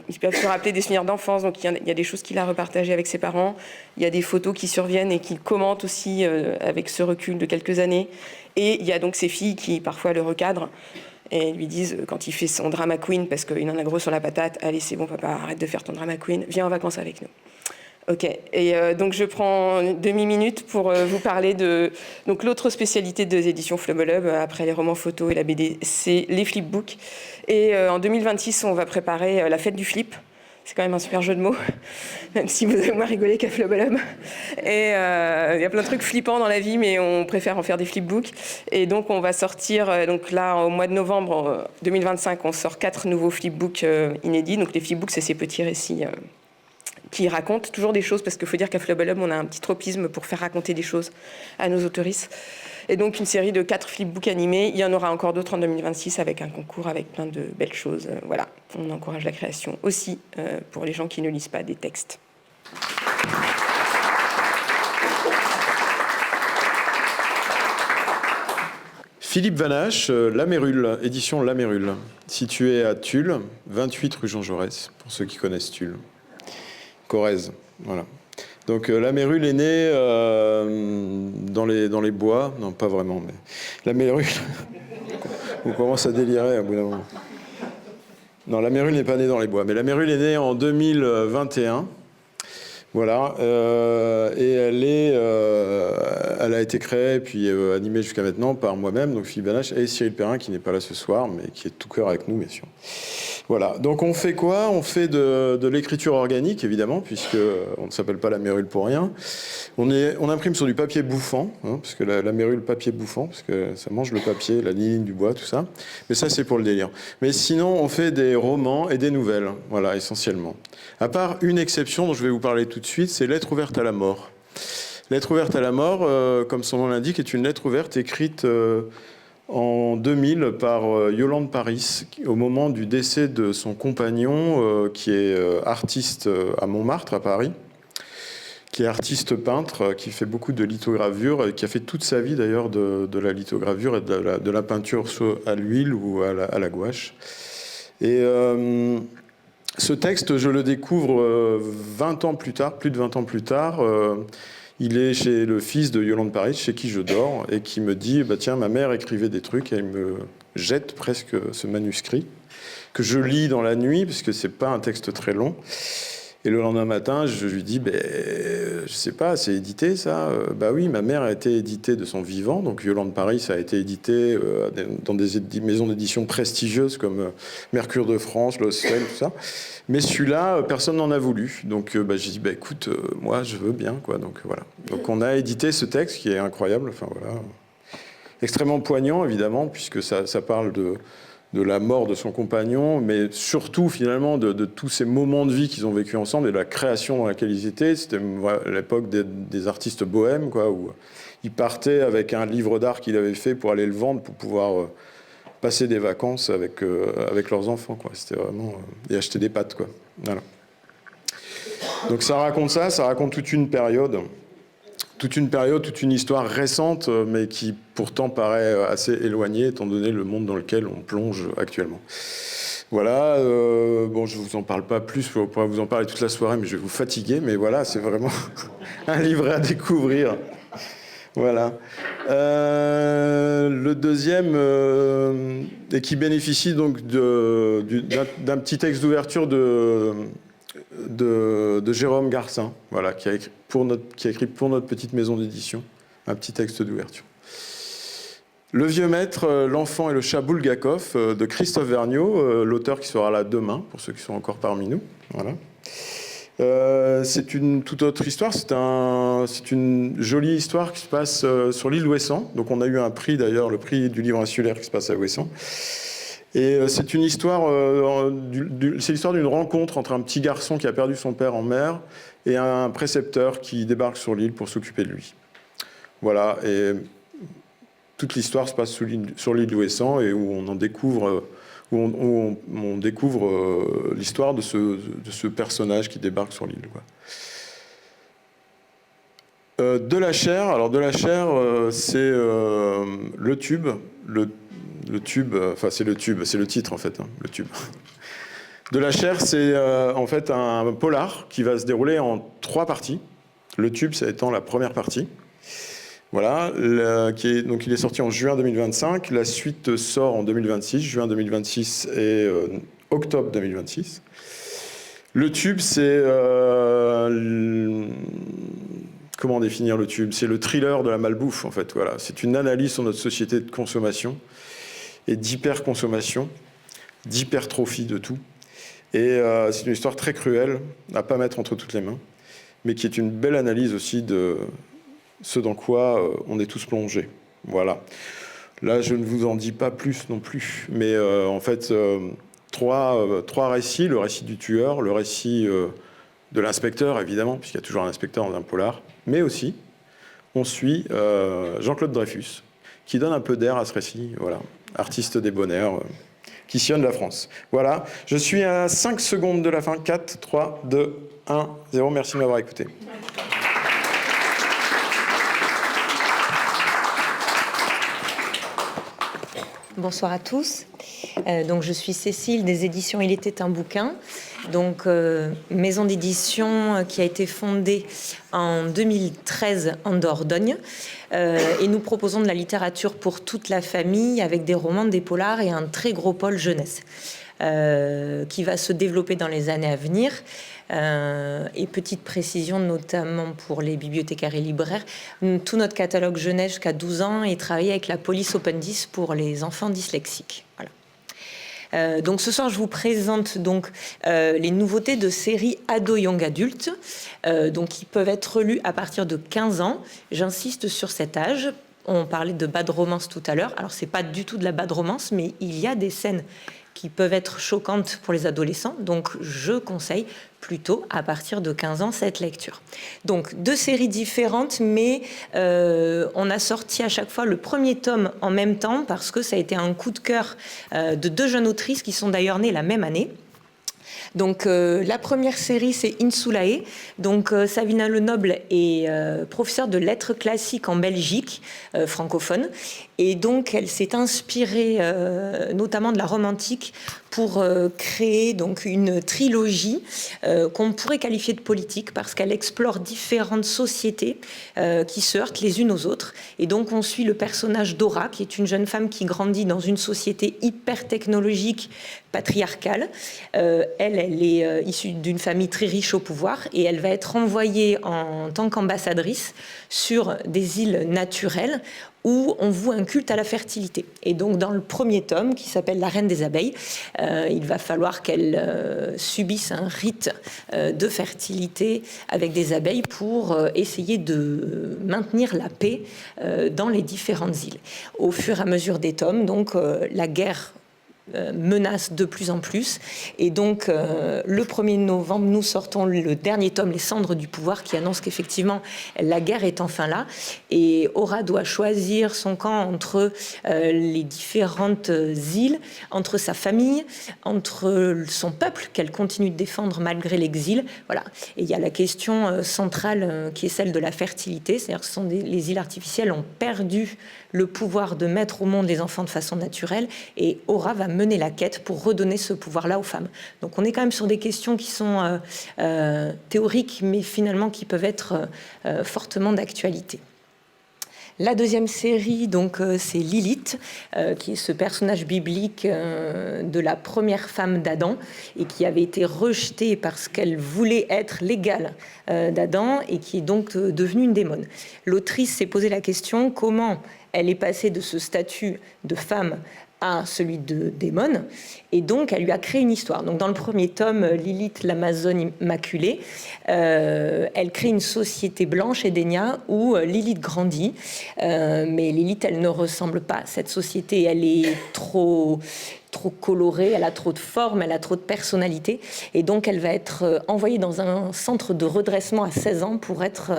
E: ils peuvent se rappeler des souvenirs d'enfance, donc il y a des choses qu'il a repartagées avec ses parents, il y a des photos qui surviennent et qu'il commente aussi avec ce recul de quelques années, et il y a donc ses filles qui parfois le recadrent et lui disent, quand il fait son drama queen, parce qu'il en a gros sur la patate, allez c'est bon papa, arrête de faire ton drama queen, viens en vacances avec nous. Ok, et donc je prends une demi-minute pour vous parler de... Donc l'autre spécialité des éditions Flubelub, après les romans photos et la BD, c'est les flipbooks. Et en 2026, on va préparer la fête du flip. C'est quand même un super jeu de mots, même si vous avez moins rigolé qu'à Flubelub. Et il y a plein de trucs flippants dans la vie, mais on préfère en faire des flipbooks. Et donc on va sortir, donc là au mois de novembre 2025, on sort 4 nouveaux flipbooks inédits. Donc les flipbooks, c'est ces petits récits... qui racontent toujours des choses, parce qu'il faut dire qu'à Flubelub, on a un petit tropisme pour faire raconter des choses à nos autoristes. Et donc une série de 4 flipbooks animés. Il y en aura encore d'autres en 2026 avec un concours avec plein de belles choses. Voilà, on encourage la création aussi pour les gens qui ne lisent pas des textes.
F: Philippe Vanache, La Mérule, édition La Mérule, située à Tulle, 28 rue Jean Jaurès, pour ceux qui connaissent Tulle. Corrèze, voilà. Donc la Mérule est née dans les bois, non pas vraiment, mais la Mérule, on commence à délirer à bout d'un moment. Non, la Mérule n'est pas née dans les bois, mais la Mérule est née en 2021, voilà, et elle a été créée puis animée jusqu'à maintenant par moi-même, donc Philippe Vanache, et Cyril Perrin qui n'est pas là ce soir, mais qui est de tout cœur avec nous, bien sûr. Voilà, donc on fait quoi? On fait de l'écriture organique, évidemment, puisque on ne s'appelle pas la Mérule pour rien. On imprime sur du papier bouffant, hein, parce que la Mérule, papier bouffant, parce que ça mange le papier, la ligne du bois, tout ça. Mais ça, c'est pour le délire. Mais sinon, on fait des romans et des nouvelles, voilà, essentiellement. À part une exception dont je vais vous parler tout de suite, c'est Lettre ouverte à la mort. Lettre ouverte à la mort, comme son nom l'indique, est une lettre ouverte écrite... en 2000 par Yolande Paris, au moment du décès de son compagnon, qui est artiste à Montmartre, à Paris, qui est artiste peintre, qui fait beaucoup de lithogravure, et qui a fait toute sa vie d'ailleurs de la lithogravure et de la peinture soit à l'huile ou à la gouache. Et ce texte, je le découvre 20 ans plus tard, plus de 20 ans plus tard. Il est chez le fils de Yolande Paris, chez qui je dors, et qui me dit bah, « Tiens, ma mère écrivait des trucs », et il me jette presque ce manuscrit, que je lis dans la nuit, parce que c'est pas un texte très long. Et le lendemain matin, je lui dis je sais pas, c'est édité ça ? Bah oui, ma mère a été éditée de son vivant, donc Yolande Paris, ça a été édité dans des maisons d'édition prestigieuses comme Mercure de France, L'Oswell, tout ça. Mais celui-là, personne n'en a voulu. Donc j'ai dit écoute, moi je veux bien, quoi. Donc voilà. Donc on a édité ce texte qui est incroyable, enfin voilà, extrêmement poignant évidemment, puisque ça parle de la mort de son compagnon, mais surtout finalement de tous ces moments de vie qu'ils ont vécu ensemble et de la création dans laquelle ils étaient. C'était l'époque des artistes bohèmes, quoi, où ils partaient avec un livre d'art qu'il avait fait pour aller le vendre, pour pouvoir passer des vacances avec leurs enfants, quoi. C'était vraiment... et acheter des pâtes, quoi. Voilà. Donc ça raconte toute une période, toute une histoire récente, mais qui pourtant paraît assez éloignée, étant donné le monde dans lequel on plonge actuellement. Voilà, bon, je vous en parle pas plus, je pourrais vous en parler toute la soirée, mais je vais vous fatiguer, mais voilà, c'est vraiment un livre à découvrir. Voilà. Le deuxième, et qui bénéficie donc d'un petit texte d'ouverture de Jérôme Garcin, voilà, qui a écrit pour notre petite maison d'édition un petit texte d'ouverture. Le vieux maître, l'enfant et le chat Bulgakov de Christophe Vergniaud, l'auteur qui sera là demain, pour ceux qui sont encore parmi nous. Voilà. C'est une toute autre histoire, c'est une jolie histoire qui se passe sur l'île d'Ouessant. Donc on a eu un prix d'ailleurs, le prix du livre insulaire qui se passe à Ouessant. Et c'est une histoire, c'est l'histoire d'une rencontre entre un petit garçon qui a perdu son père en mer et un précepteur qui débarque sur l'île pour s'occuper de lui. Voilà, et toute l'histoire se passe sur l'île d'Ouessant et où on en découvre, on découvre l'histoire de ce personnage qui débarque sur l'île. De la chair, alors de la chair, c'est le tube, le tube, enfin c'est le tube, c'est le titre en fait, hein, le tube. De la chair, c'est en fait un polar qui va se dérouler en 3 parties. Le tube, ça étant la première partie. Voilà, donc il est sorti en juin 2025. La suite sort en 2026, juin 2026 et octobre 2026. Le tube, c'est comment définir le tube? C'est le thriller de la malbouffe en fait. Voilà, c'est une analyse sur notre société de consommation et d'hyperconsommation, d'hypertrophie de tout. Et c'est une histoire très cruelle, à pas mettre entre toutes les mains, mais qui est une belle analyse aussi de ce dans quoi on est tous plongés. Voilà. Là, je ne vous en dis pas plus non plus, mais en fait, 3 récits, le récit du tueur, le récit de l'inspecteur, évidemment, puisqu'il y a toujours un inspecteur dans un polar, mais aussi, on suit Jean-Claude Dreyfus, qui donne un peu d'air à ce récit, voilà, artiste débonnaire, qui sillonne la France. Voilà, je suis à 5 secondes de la fin. 4, 3, 2, 1, 0. Merci de m'avoir écouté.
G: Bonsoir à tous. Donc, je suis Cécile des éditions Il était un bouquin. Donc, maison d'édition qui a été fondée en 2013 en Dordogne. Et nous proposons de la littérature pour toute la famille avec des romans, des polars et un très gros pôle jeunesse qui va se développer dans les années à venir. Et petite précision, notamment pour les bibliothécaires et libraires, tout notre catalogue jeunesse jusqu'à 12 ans est travaillé avec la police Open 10 pour les enfants dyslexiques. Voilà. Donc ce soir, je vous présente donc les nouveautés de séries ado young adulte, donc qui peuvent être lues à partir de 15 ans. J'insiste sur cet âge. On parlait de bad romance tout à l'heure. Alors c'est pas du tout de la bad romance, mais il y a des scènes qui peuvent être choquantes pour les adolescents. Donc, je conseille plutôt à partir de 15 ans cette lecture. Donc, 2 séries différentes, mais on a sorti à chaque fois le premier tome en même temps parce que ça a été un coup de cœur de 2 jeunes autrices qui sont d'ailleurs nées la même année. Donc, la première série, c'est Insulae. Donc, Savina Lenoble est professeure de lettres classiques en Belgique, francophone. Et donc, elle s'est inspirée notamment de la Rome antique pour créer donc une trilogie qu'on pourrait qualifier de politique parce qu'elle explore différentes sociétés qui se heurtent les unes aux autres. Et donc, on suit le personnage d'Aura, qui est une jeune femme qui grandit dans une société hyper technologique, patriarcale. Elle est issue d'une famille très riche au pouvoir et elle va être envoyée en tant qu'ambassadrice sur des îles naturelles où on voue un culte à la fertilité. Et donc, dans le premier tome, qui s'appelle La Reine des Abeilles, il va falloir qu'elle subisse un rite de fertilité avec des abeilles pour essayer de maintenir la paix dans les différentes îles. Au fur et à mesure des tomes, donc, la guerre menace de plus en plus. Et donc, le 1er novembre, nous sortons le dernier tome, Les Cendres du pouvoir, qui annonce qu'effectivement, la guerre est enfin là. Et Aura doit choisir son camp entre les différentes îles, entre sa famille, entre son peuple, qu'elle continue de défendre malgré l'exil. Voilà. Et il y a la question centrale qui est celle de la fertilité. C'est-à-dire que les îles artificielles ont perdu le pouvoir de mettre au monde les enfants de façon naturelle. Et Aura va mener la quête pour redonner ce pouvoir-là aux femmes. Donc on est quand même sur des questions qui sont théoriques, mais finalement qui peuvent être fortement d'actualité. La deuxième série, donc, c'est Lilith, qui est ce personnage biblique de la première femme d'Adam et qui avait été rejetée parce qu'elle voulait être l'égale d'Adam et qui est donc devenue une démone. L'autrice s'est posé la question comment elle est passée de ce statut de femme à celui de démon, et donc elle lui a créé une histoire. Donc dans le premier tome, Lilith, l'Amazone immaculée, elle crée une société blanche, Edenia, où Lilith grandit, mais Lilith, elle ne ressemble pas à cette société, elle est trop colorée, elle a trop de forme, elle a trop de personnalité, et donc elle va être envoyée dans un centre de redressement à 16 ans pour être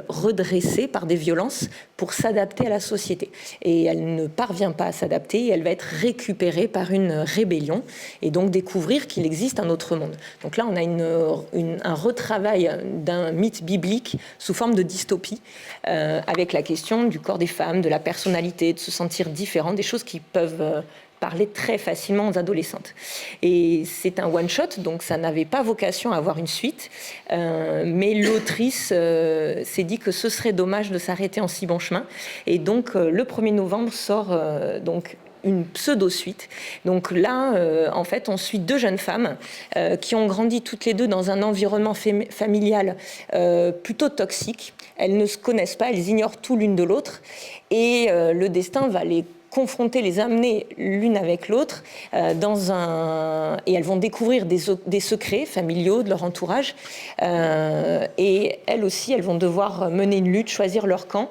G: redressée par des violences pour s'adapter à la société. Et elle ne parvient pas à s'adapter, et elle va être récupérée par une rébellion, et donc découvrir qu'il existe un autre monde. Donc là, on a un retravail d'un mythe biblique sous forme de dystopie, avec la question du corps des femmes, de la personnalité, de se sentir différent, des choses qui peuvent parler très facilement aux adolescentes. Et c'est un one-shot, donc ça n'avait pas vocation à avoir une suite, mais l'autrice s'est dit que ce serait dommage de s'arrêter en si bon chemin. Et donc, le 1er novembre sort donc une pseudo-suite. Donc là, en fait, on suit 2 jeunes femmes qui ont grandi toutes les deux dans un environnement familial plutôt toxique. Elles ne se connaissent pas, elles ignorent tout l'une de l'autre, et le destin va les confronter, les amener l'une avec l'autre et elles vont découvrir des secrets familiaux de leur entourage, et elles aussi, elles vont devoir mener une lutte, choisir leur camp.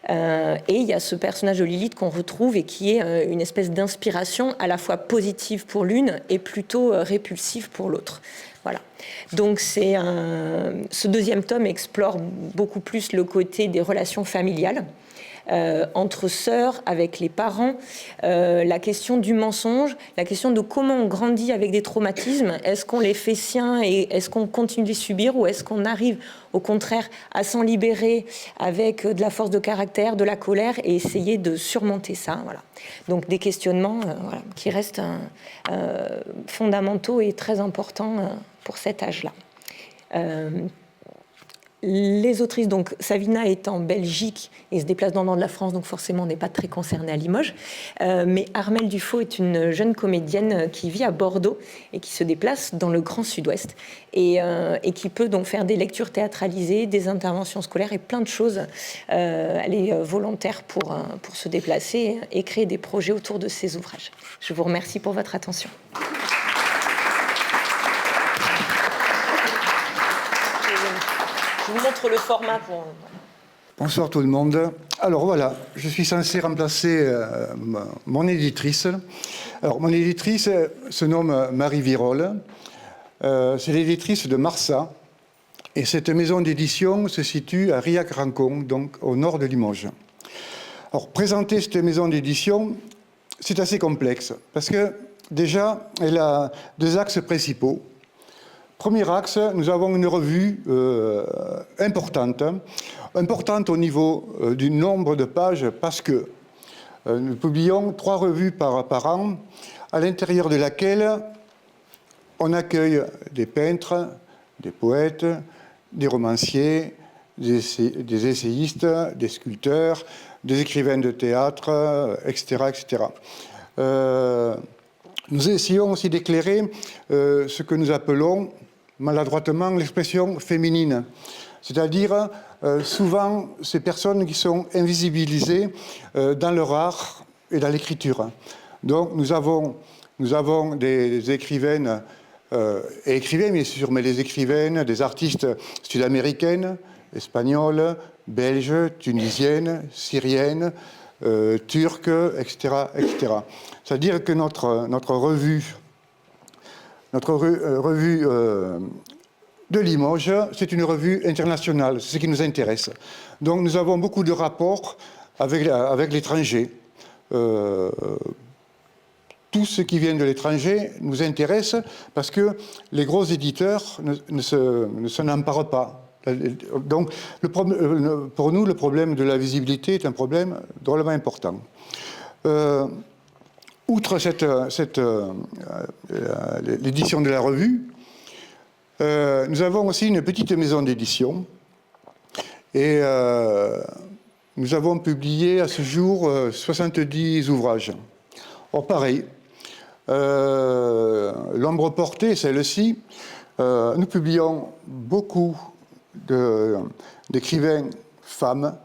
G: Et il y a ce personnage de Lilith qu'on retrouve et qui est une espèce d'inspiration à la fois positive pour l'une et plutôt répulsive pour l'autre. Voilà. Donc ce deuxième tome explore beaucoup plus le côté des relations familiales. Entre sœurs, avec les parents, la question du mensonge, la question de comment on grandit avec des traumatismes. Est-ce qu'on les fait siens et est-ce qu'on continue de les subir, ou est-ce qu'on arrive au contraire à s'en libérer avec de la force de caractère, de la colère, et essayer de surmonter ça. Voilà. Donc des questionnements qui restent fondamentaux et très importants pour cet âge-là. Les autrices, donc Savina est en Belgique et se déplace dans le nord de la France, donc forcément on n'est pas très concerné à Limoges. Mais Armelle Dufaux est une jeune comédienne qui vit à Bordeaux et qui se déplace dans le Grand Sud-Ouest et qui peut donc faire des lectures théâtralisées, des interventions scolaires et plein de choses. Elle est volontaire pour se déplacer et créer des projets autour de ses ouvrages. Je vous remercie pour votre attention. Je vous montre le format pour...
H: Bonsoir tout le monde. Alors voilà, je suis censé remplacer mon éditrice. Alors mon éditrice se nomme Marie Virol. C'est l'éditrice de Marsa. Et cette maison d'édition se situe à Riac-Rancon, donc au nord de Limoges. Alors présenter cette maison d'édition, c'est assez complexe. Parce que déjà, elle a 2 axes principaux. Premier axe, nous avons une revue importante au niveau du nombre de pages, parce que nous publions 3 revues par an, à l'intérieur de laquelle on accueille des peintres, des poètes, des romanciers, des essayistes, des sculpteurs, des écrivains de théâtre, etc. etc. Nous essayons aussi d'éclairer ce que nous appelons maladroitement l'expression féminine, c'est-à-dire souvent ces personnes qui sont invisibilisées dans leur art et dans l'écriture. Donc nous avons des écrivaines et écrivains bien sûr, mais des écrivaines, des artistes sud-américaines, espagnoles, belges, tunisiennes, syriennes, turques, etc., etc. C'est-à-dire que notre revue de Limoges, c'est une revue internationale, c'est ce qui nous intéresse. Donc nous avons beaucoup de rapports avec l'étranger. Tout ce qui vient de l'étranger nous intéresse parce que les gros éditeurs ne s'en emparent pas. Donc pour nous, le problème de la visibilité est un problème drôlement important. Outre l'édition de la revue, nous avons aussi une petite maison d'édition. Et nous avons publié à ce jour 70 ouvrages. Or, pareil, L'ombre portée, celle-ci, nous publions beaucoup d'écrivains femmes.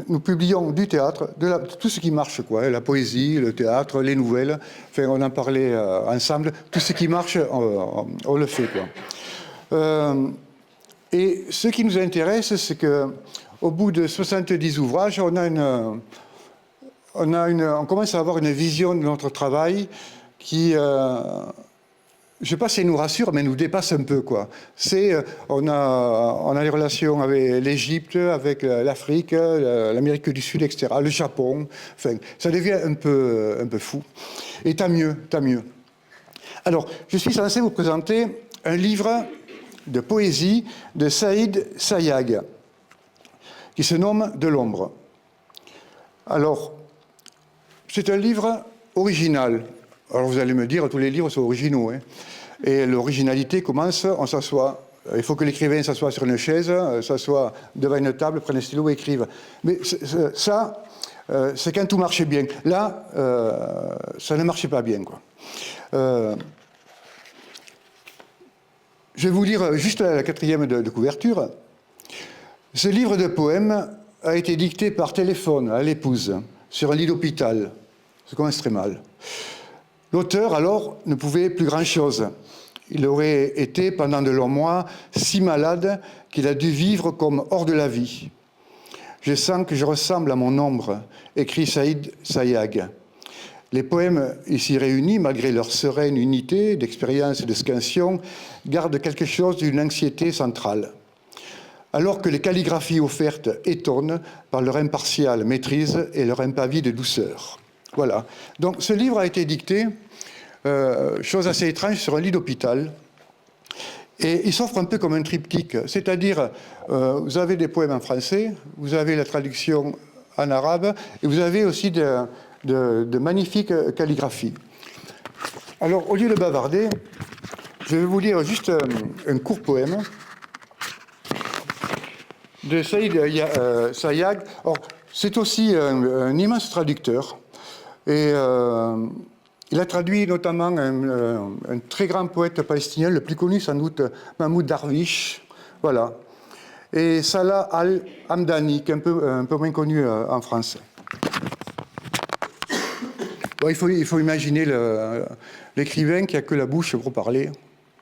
H: Nous publions du théâtre, tout ce qui marche, quoi, la poésie, le théâtre, les nouvelles. Enfin, on en parlait ensemble. Tout ce qui marche, on le fait, quoi. Et ce qui nous intéresse, c'est qu'au bout de 70 ouvrages, on commence à avoir une vision de notre travail qui, je ne sais pas si elle nous rassure, mais nous dépasse un peu, quoi. On a des relations avec l'Égypte, avec l'Afrique, l'Amérique du Sud, etc., le Japon. Enfin, ça devient un peu fou. Et tant mieux, tant mieux. Alors, je suis censé vous présenter un livre de poésie de Saïd Sayag, qui se nomme « De l'ombre ». Alors, c'est un livre original. Alors vous allez me dire, tous les livres sont originaux. Hein. Et l'originalité commence, on s'assoit. Il faut que l'écrivain s'assoie sur une chaise, s'assoit devant une table, prenne un stylo et écrive. Mais ça, c'est quand tout marchait bien. Là, ça ne marchait pas bien, quoi. Je vais vous lire juste la quatrième de couverture. Ce livre de poèmes a été dicté par téléphone à l'épouse, sur un lit d'hôpital. Ça commence très mal. L'auteur, alors, ne pouvait plus grand-chose. Il aurait été, pendant de longs mois, si malade qu'il a dû vivre comme hors de la vie. « Je sens que je ressemble à mon ombre », écrit Saïd Sayag. Les poèmes ici réunis, malgré leur sereine unité d'expérience et de scansion, gardent quelque chose d'une anxiété centrale. Alors que les calligraphies offertes étonnent par leur impartiale maîtrise et leur impavide douceur. Voilà. Donc ce livre a été dicté, chose assez étrange, sur un lit d'hôpital. Et il s'offre un peu comme un triptyque. C'est-à-dire, vous avez des poèmes en français, vous avez la traduction en arabe, et vous avez aussi de magnifiques calligraphies. Alors, au lieu de bavarder, je vais vous lire juste un court poème de Saïd Sayag. C'est aussi un immense traducteur. Et il a traduit notamment un très grand poète palestinien, le plus connu sans doute, Mahmoud Darwish. Voilà. Et Salah al-Hamdani, qui est un peu moins connu en France. Bon, il faut imaginer l'écrivain qui n'a que la bouche pour parler.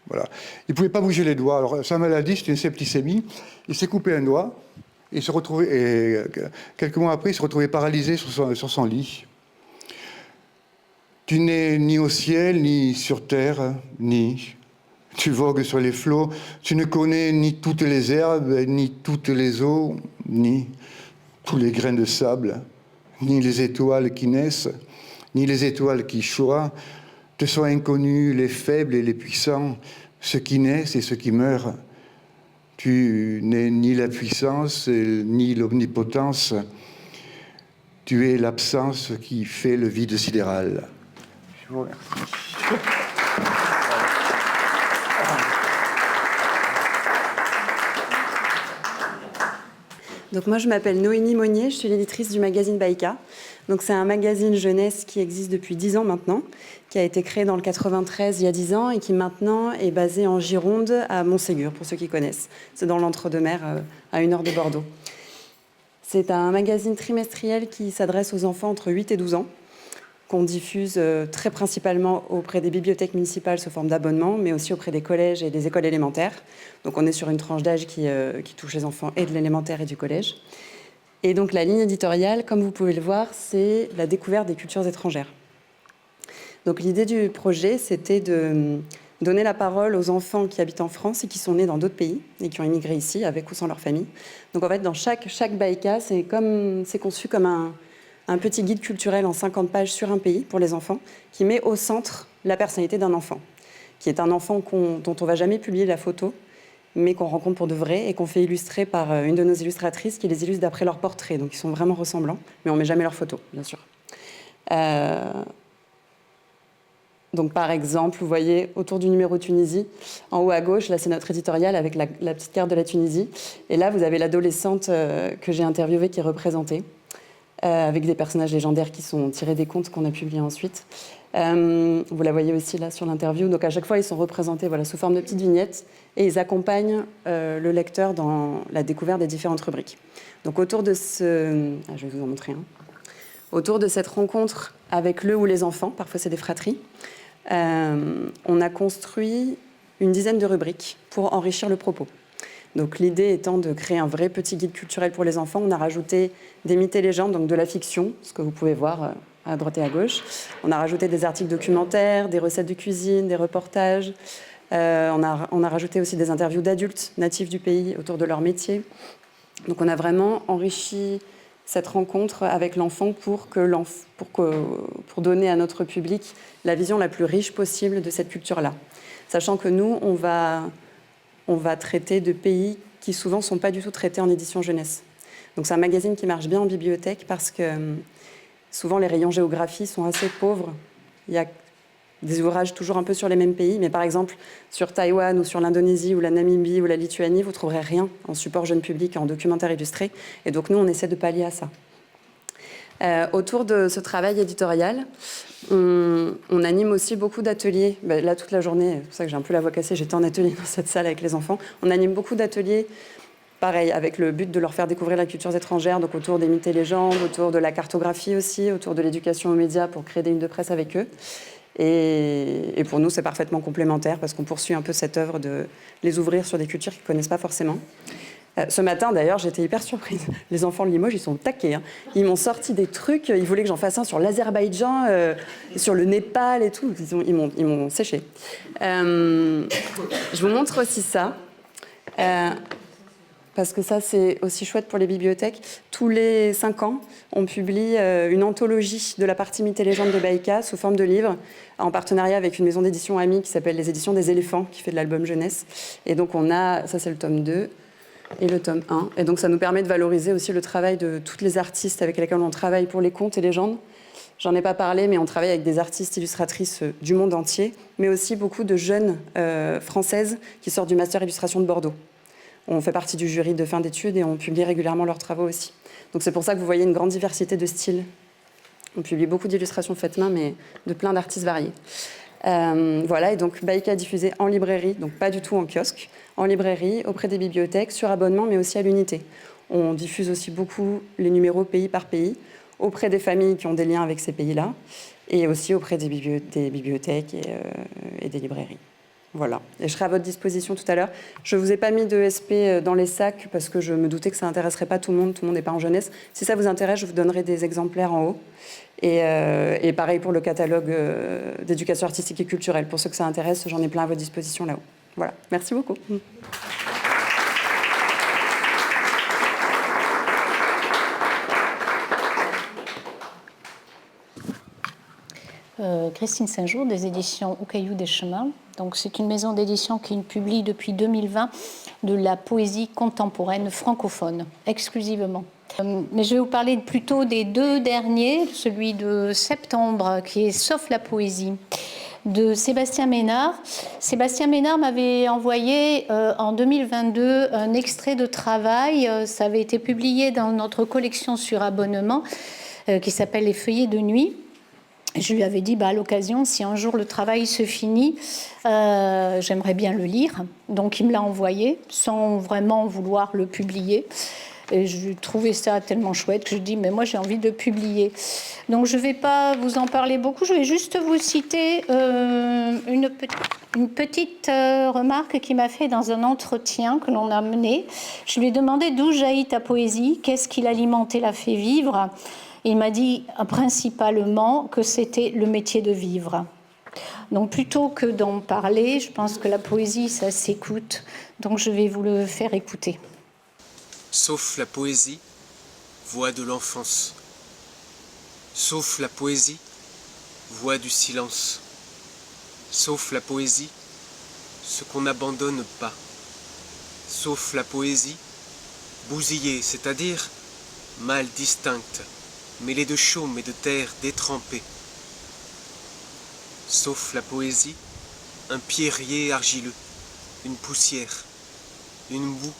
H: Voilà. Il ne pouvait pas bouger les doigts. Alors, sa maladie, c'était une septicémie. Il s'est coupé un doigt. Et quelques mois après, il se retrouvait paralysé sur son lit. Tu n'es ni au ciel, ni sur terre, ni. Tu vogues sur les flots. Tu ne connais ni toutes les herbes, ni toutes les eaux, ni tous les grains de sable, ni les étoiles qui naissent, ni les étoiles qui choient. Te sont inconnus les faibles et les puissants, ceux qui naissent et ceux qui meurent. Tu n'es ni la puissance, ni l'omnipotence. Tu es l'absence qui fait le vide sidéral. Je vous remercie.
I: Donc moi, je m'appelle Noémie Monnier, je suis l'éditrice du magazine Baïka. Donc c'est un magazine jeunesse qui existe depuis 10 ans maintenant, qui a été créé dans le 93 il y a 10 ans et qui maintenant est basé en Gironde à Montségur, pour ceux qui connaissent. C'est dans l'Entre-deux-Mers, à 1 heure de Bordeaux. C'est un magazine trimestriel qui s'adresse aux enfants entre 8 et 12 ans, qu'on diffuse très principalement auprès des bibliothèques municipales sous forme d'abonnement, mais aussi auprès des collèges et des écoles élémentaires. Donc on est sur une tranche d'âge qui touche les enfants et de l'élémentaire et du collège. Et donc la ligne éditoriale, comme vous pouvez le voir, c'est la découverte des cultures étrangères. Donc l'idée du projet, c'était de donner la parole aux enfants qui habitent en France et qui sont nés dans d'autres pays et qui ont immigré ici, avec ou sans leur famille. Donc en fait, dans chaque Baïka, c'est conçu comme un petit guide culturel en 50 pages sur un pays pour les enfants, qui met au centre la personnalité d'un enfant, qui est un enfant dont on ne va jamais publier la photo, mais qu'on rencontre pour de vrai et qu'on fait illustrer par une de nos illustratrices qui les illustre d'après leur portrait. Donc ils sont vraiment ressemblants, mais on ne met jamais leur photo, bien sûr. Donc, par exemple, vous voyez autour du numéro Tunisie, en haut à gauche, là, c'est notre éditorial avec la petite carte de la Tunisie. Et là, vous avez l'adolescente que j'ai interviewée qui est représentée, avec des personnages légendaires qui sont tirés des contes qu'on a publiés ensuite. Vous la voyez aussi là sur l'interview. Donc, à chaque fois, ils sont représentés sous forme de petites vignettes et ils accompagnent le lecteur dans la découverte des différentes rubriques. Donc, autour de je vais vous en montrer un. Autour de cette rencontre avec le ou les enfants, parfois c'est des fratries, on a construit une dizaine de rubriques pour enrichir le propos. Donc l'idée étant de créer un vrai petit guide culturel pour les enfants, on a rajouté des mythes et légendes, donc de la fiction, ce que vous pouvez voir à droite et à gauche. On a rajouté des articles documentaires, des recettes de cuisine, des reportages. On a rajouté aussi des interviews d'adultes natifs du pays autour de leur métier. Donc on a vraiment enrichi cette rencontre avec l'enfant pour donner à notre public la vision la plus riche possible de cette culture-là. Sachant que nous, on va traiter de pays qui souvent ne sont pas du tout traités en édition jeunesse. Donc c'est un magazine qui marche bien en bibliothèque parce que souvent les rayons géographie sont assez pauvres. Il y a des ouvrages toujours un peu sur les mêmes pays, mais par exemple sur Taïwan ou sur l'Indonésie ou la Namibie ou la Lituanie, vous ne trouverez rien en support jeune public, en documentaire illustré. Et donc nous, on essaie de pallier à ça. Autour de ce travail éditorial, on anime aussi beaucoup d'ateliers. Là, toute la journée, c'est pour ça que j'ai un peu la voix cassée, j'étais en atelier dans cette salle avec les enfants. On anime beaucoup d'ateliers, pareil, avec le but de leur faire découvrir la culture étrangère, donc autour des mythes et légendes, autour de la cartographie aussi, autour de l'éducation aux médias pour créer des lignes de presse avec eux. Et pour nous, c'est parfaitement complémentaire parce qu'on poursuit un peu cette œuvre de les ouvrir sur des cultures qu'ils ne connaissent pas forcément. Ce matin, d'ailleurs, j'étais hyper surprise. Les enfants de Limoges, ils sont taqués. Hein. Ils m'ont sorti des trucs. Ils voulaient que j'en fasse un sur l'Azerbaïdjan, sur le Népal et tout. Ils m'ont séché. Je vous montre aussi ça. Parce que ça, c'est aussi chouette pour les bibliothèques. Tous les 5 ans, on publie une anthologie de la partie mythes et légendes de Baïka sous forme de livre, en partenariat avec une maison d'édition amie qui s'appelle les Éditions des Éléphants, qui fait de l'album jeunesse. Et donc, ça c'est le tome 2 et le tome 1. Et donc, ça nous permet de valoriser aussi le travail de toutes les artistes avec lesquels on travaille pour les contes et légendes. J'en ai pas parlé, mais on travaille avec des artistes illustratrices du monde entier, mais aussi beaucoup de jeunes françaises qui sortent du master illustration de Bordeaux. On fait partie du jury de fin d'études et on publie régulièrement leurs travaux aussi. Donc c'est pour ça que vous voyez une grande diversité de styles. On publie beaucoup d'illustrations faites main, mais de plein d'artistes variés. Voilà, et donc Baïka est diffusé en librairie, donc pas du tout en kiosque, en librairie, auprès des bibliothèques, sur abonnement, mais aussi à l'unité. On diffuse aussi beaucoup les numéros pays par pays, auprès des familles qui ont des liens avec ces pays-là, et aussi auprès des bibliothèques et des librairies. Voilà, et je serai à votre disposition tout à l'heure. Je ne vous ai pas mis de SP dans les sacs parce que je me doutais que ça n'intéresserait pas tout le monde n'est pas en jeunesse. Si ça vous intéresse, je vous donnerai des exemplaires en haut. Et pareil pour le catalogue d'éducation artistique et culturelle. Pour ceux que ça intéresse, j'en ai plein à votre disposition là-haut. Voilà, merci beaucoup.
J: Christine Saint-Jour, des éditions Au Caillou des Chemins. Donc, c'est une maison d'édition qui publie depuis 2020 de la poésie contemporaine francophone, exclusivement. Mais je vais vous parler plutôt des 2 derniers, celui de septembre, qui est Sauf la poésie, de Sébastien Ménard. Sébastien Ménard m'avait envoyé en 2022 un extrait de travail. Ça avait été publié dans notre collection sur abonnement qui s'appelle Les Feuillets de nuit. Je lui avais dit, à l'occasion, si un jour le travail se finit, j'aimerais bien le lire. Donc, il me l'a envoyé, sans vraiment vouloir le publier. Et je trouvais ça tellement chouette que je dis, mais moi, j'ai envie de publier. Donc, je ne vais pas vous en parler beaucoup. Je vais juste vous citer une petite remarque qu'il m'a fait dans un entretien que l'on a mené. Je lui ai demandé d'où jaillit ta poésie, qu'est-ce qui l'alimente et la fait vivre. Il m'a dit principalement que c'était le métier de vivre. Donc plutôt que d'en parler, je pense que la poésie, ça s'écoute. Donc je vais vous le faire écouter.
K: Sauf la poésie, voix de l'enfance. Sauf la poésie, voix du silence. Sauf la poésie, ce qu'on n'abandonne pas. Sauf la poésie, bousillée, c'est-à-dire mal distincte, mêlée de chaume et de terre détrempée. sauf la poésie, un pierrier argileux, une poussière, une boue,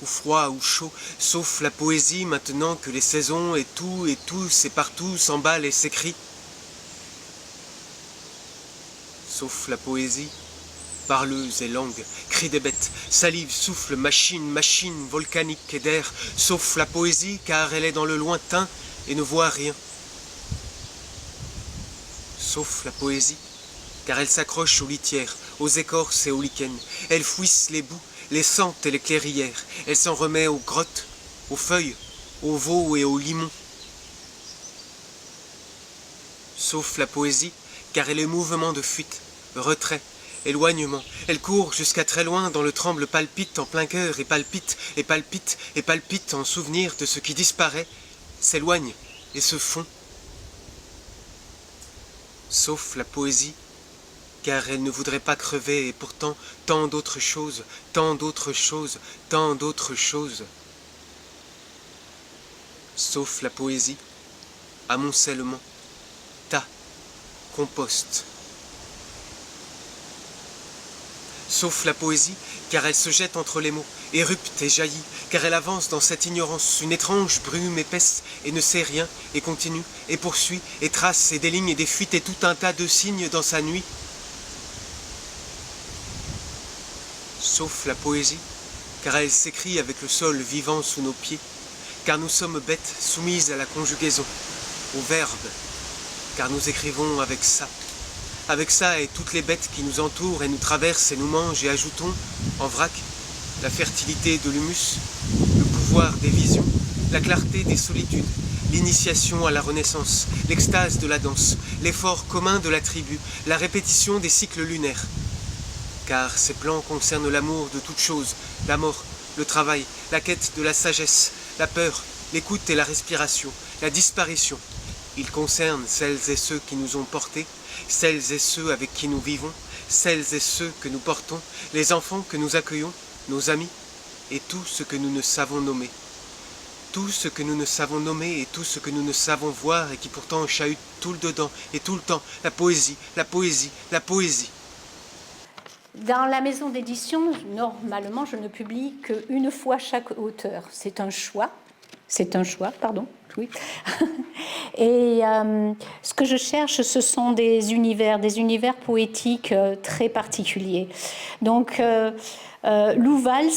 K: ou froid ou chaud, sauf la poésie maintenant que les saisons et tous et partout s'emballent et s'écrient. Sauf la poésie, parleuse et langue, cri des bêtes, salive, souffle, machine volcanique et d'air, sauf la poésie car elle est dans le lointain et ne voit rien. Sauf la poésie, car elle s'accroche aux litières, aux écorces et aux lichens, elle fouisse les boues, les sente et les clairières, elle s'en remet aux grottes, aux feuilles, aux veaux et aux limons. Sauf la poésie, car elle est mouvement de fuite, retrait, éloignement, elle court jusqu'à très loin dans le tremble palpite en plein cœur et palpite, et palpite, et palpite en souvenir de ce qui disparaît, s'éloigne et se fond. Sauf la poésie, car elle ne voudrait pas crever, et pourtant tant d'autres choses, tant d'autres choses, tant d'autres choses. Sauf la poésie, amoncellement, tas, compost. Sauf la poésie, car elle se jette entre les mots, érupte et jaillit, car elle avance dans cette ignorance, une étrange brume épaisse, et ne sait rien, et continue, et poursuit, et trace, et des lignes et des fuites, et tout un tas de signes dans sa nuit. Sauf la poésie, car elle s'écrit avec le sol vivant sous nos pieds, car nous sommes bêtes soumises à la conjugaison, au verbe, car nous écrivons avec ça et toutes les bêtes qui nous entourent et nous traversent et nous mangent, et ajoutons, en vrac, la fertilité de l'humus, le pouvoir des visions, la clarté des solitudes, l'initiation à la renaissance, l'extase de la danse, l'effort commun de la tribu, la répétition des cycles lunaires. Car ces plans concernent l'amour de toutes choses, la mort, le travail, la quête de la sagesse, la peur, l'écoute et la respiration, la disparition. Ils concernent celles et ceux qui nous ont portés, celles et ceux avec qui nous vivons, celles et ceux que nous portons, les enfants que nous accueillons, nos amis, et tout ce que nous ne savons nommer. Tout ce que nous ne savons nommer et tout ce que nous ne savons voir et qui pourtant chahute tout le dedans et tout le temps, la poésie, la poésie, la poésie.
J: Dans la maison d'édition, normalement, je ne publie qu'une fois chaque auteur. C'est un choix, pardon. Oui. Et ce que je cherche, ce sont des univers poétiques très particuliers. Donc, Lou Valls,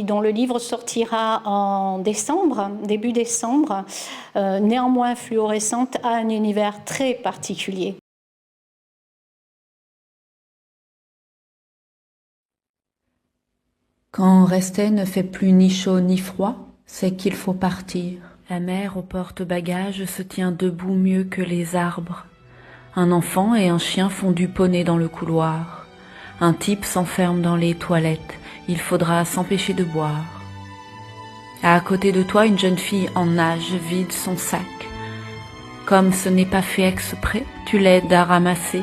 J: dont le livre sortira en décembre, début décembre, néanmoins fluorescente, a un univers très particulier.
L: Quand rester ne fait plus ni chaud ni froid, c'est qu'il faut partir. La mère au porte-bagages se tient debout mieux que les arbres. Un enfant et un chien font du poney dans le couloir. Un type s'enferme dans les toilettes. Il faudra s'empêcher de boire. À côté de toi, une jeune fille en nage vide son sac. Comme ce n'est pas fait exprès, tu l'aides à ramasser.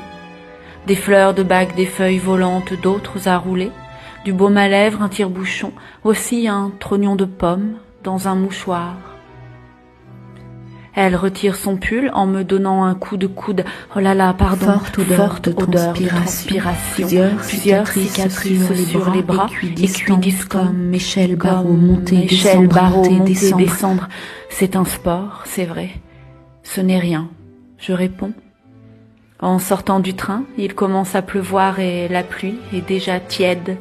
L: Des fleurs de bac, des feuilles volantes, d'autres à rouler. Du baume à lèvres, un tire-bouchon, aussi un trognon de pomme dans un mouchoir. Elle retire son pull en me donnant un coup de coude. Oh là là, pardon. Forte odeur de transpiration. Plusieurs cicatrices sur les bras. Équidistant comme échelle barreau monter, descendre. C'est un sport, c'est vrai. Ce n'est rien. Je réponds. En sortant du train, il commence à pleuvoir et la pluie est déjà tiède.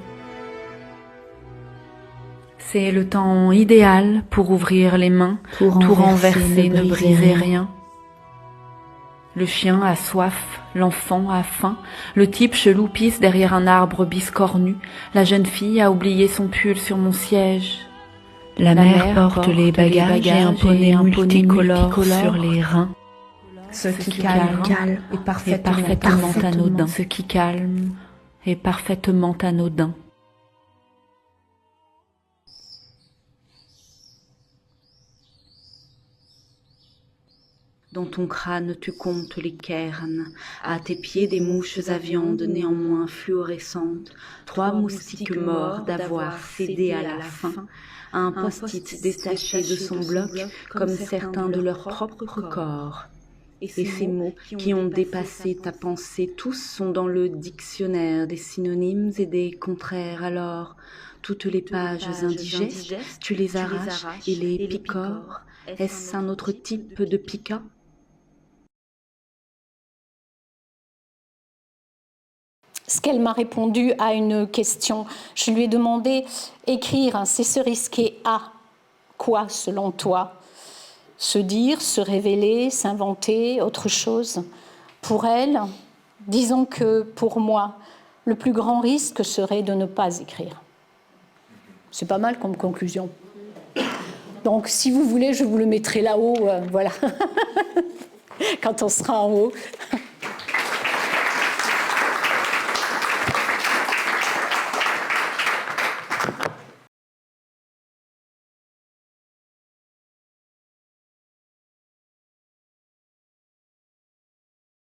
L: C'est le temps idéal pour ouvrir les mains, tout renverser, ne briser rien. Le chien a soif, l'enfant a faim, le type chelou pisse derrière un arbre biscornu, la jeune fille a oublié son pull sur mon siège. La mère porte les bagages et un poney multicolore sur les reins. Ce qui calme est parfaitement anodin. Ce qui calme est parfaitement anodin. Dans ton crâne, tu comptes les cairns. À tes pieds, des mouches à viande néanmoins fluorescentes. 3 moustiques morts d'avoir cédé à la faim. Un post-it détaché de son bloc, comme certains de leur propre corps. Et ces mots qui ont dépassé ta pensée, tous sont dans le dictionnaire des synonymes et des contraires. Alors, toutes les pages indigestes, tu les arraches et les picores. Est-ce un autre type de pica?
J: Ce qu'elle m'a répondu à une question, je lui ai demandé, écrire, c'est se risquer à quoi selon toi? Se dire, se révéler, s'inventer, autre chose. Pour elle, disons que pour moi, le plus grand risque serait de ne pas écrire. C'est pas mal comme conclusion. Donc, si vous voulez, je vous le mettrai là-haut, voilà, quand on sera en haut.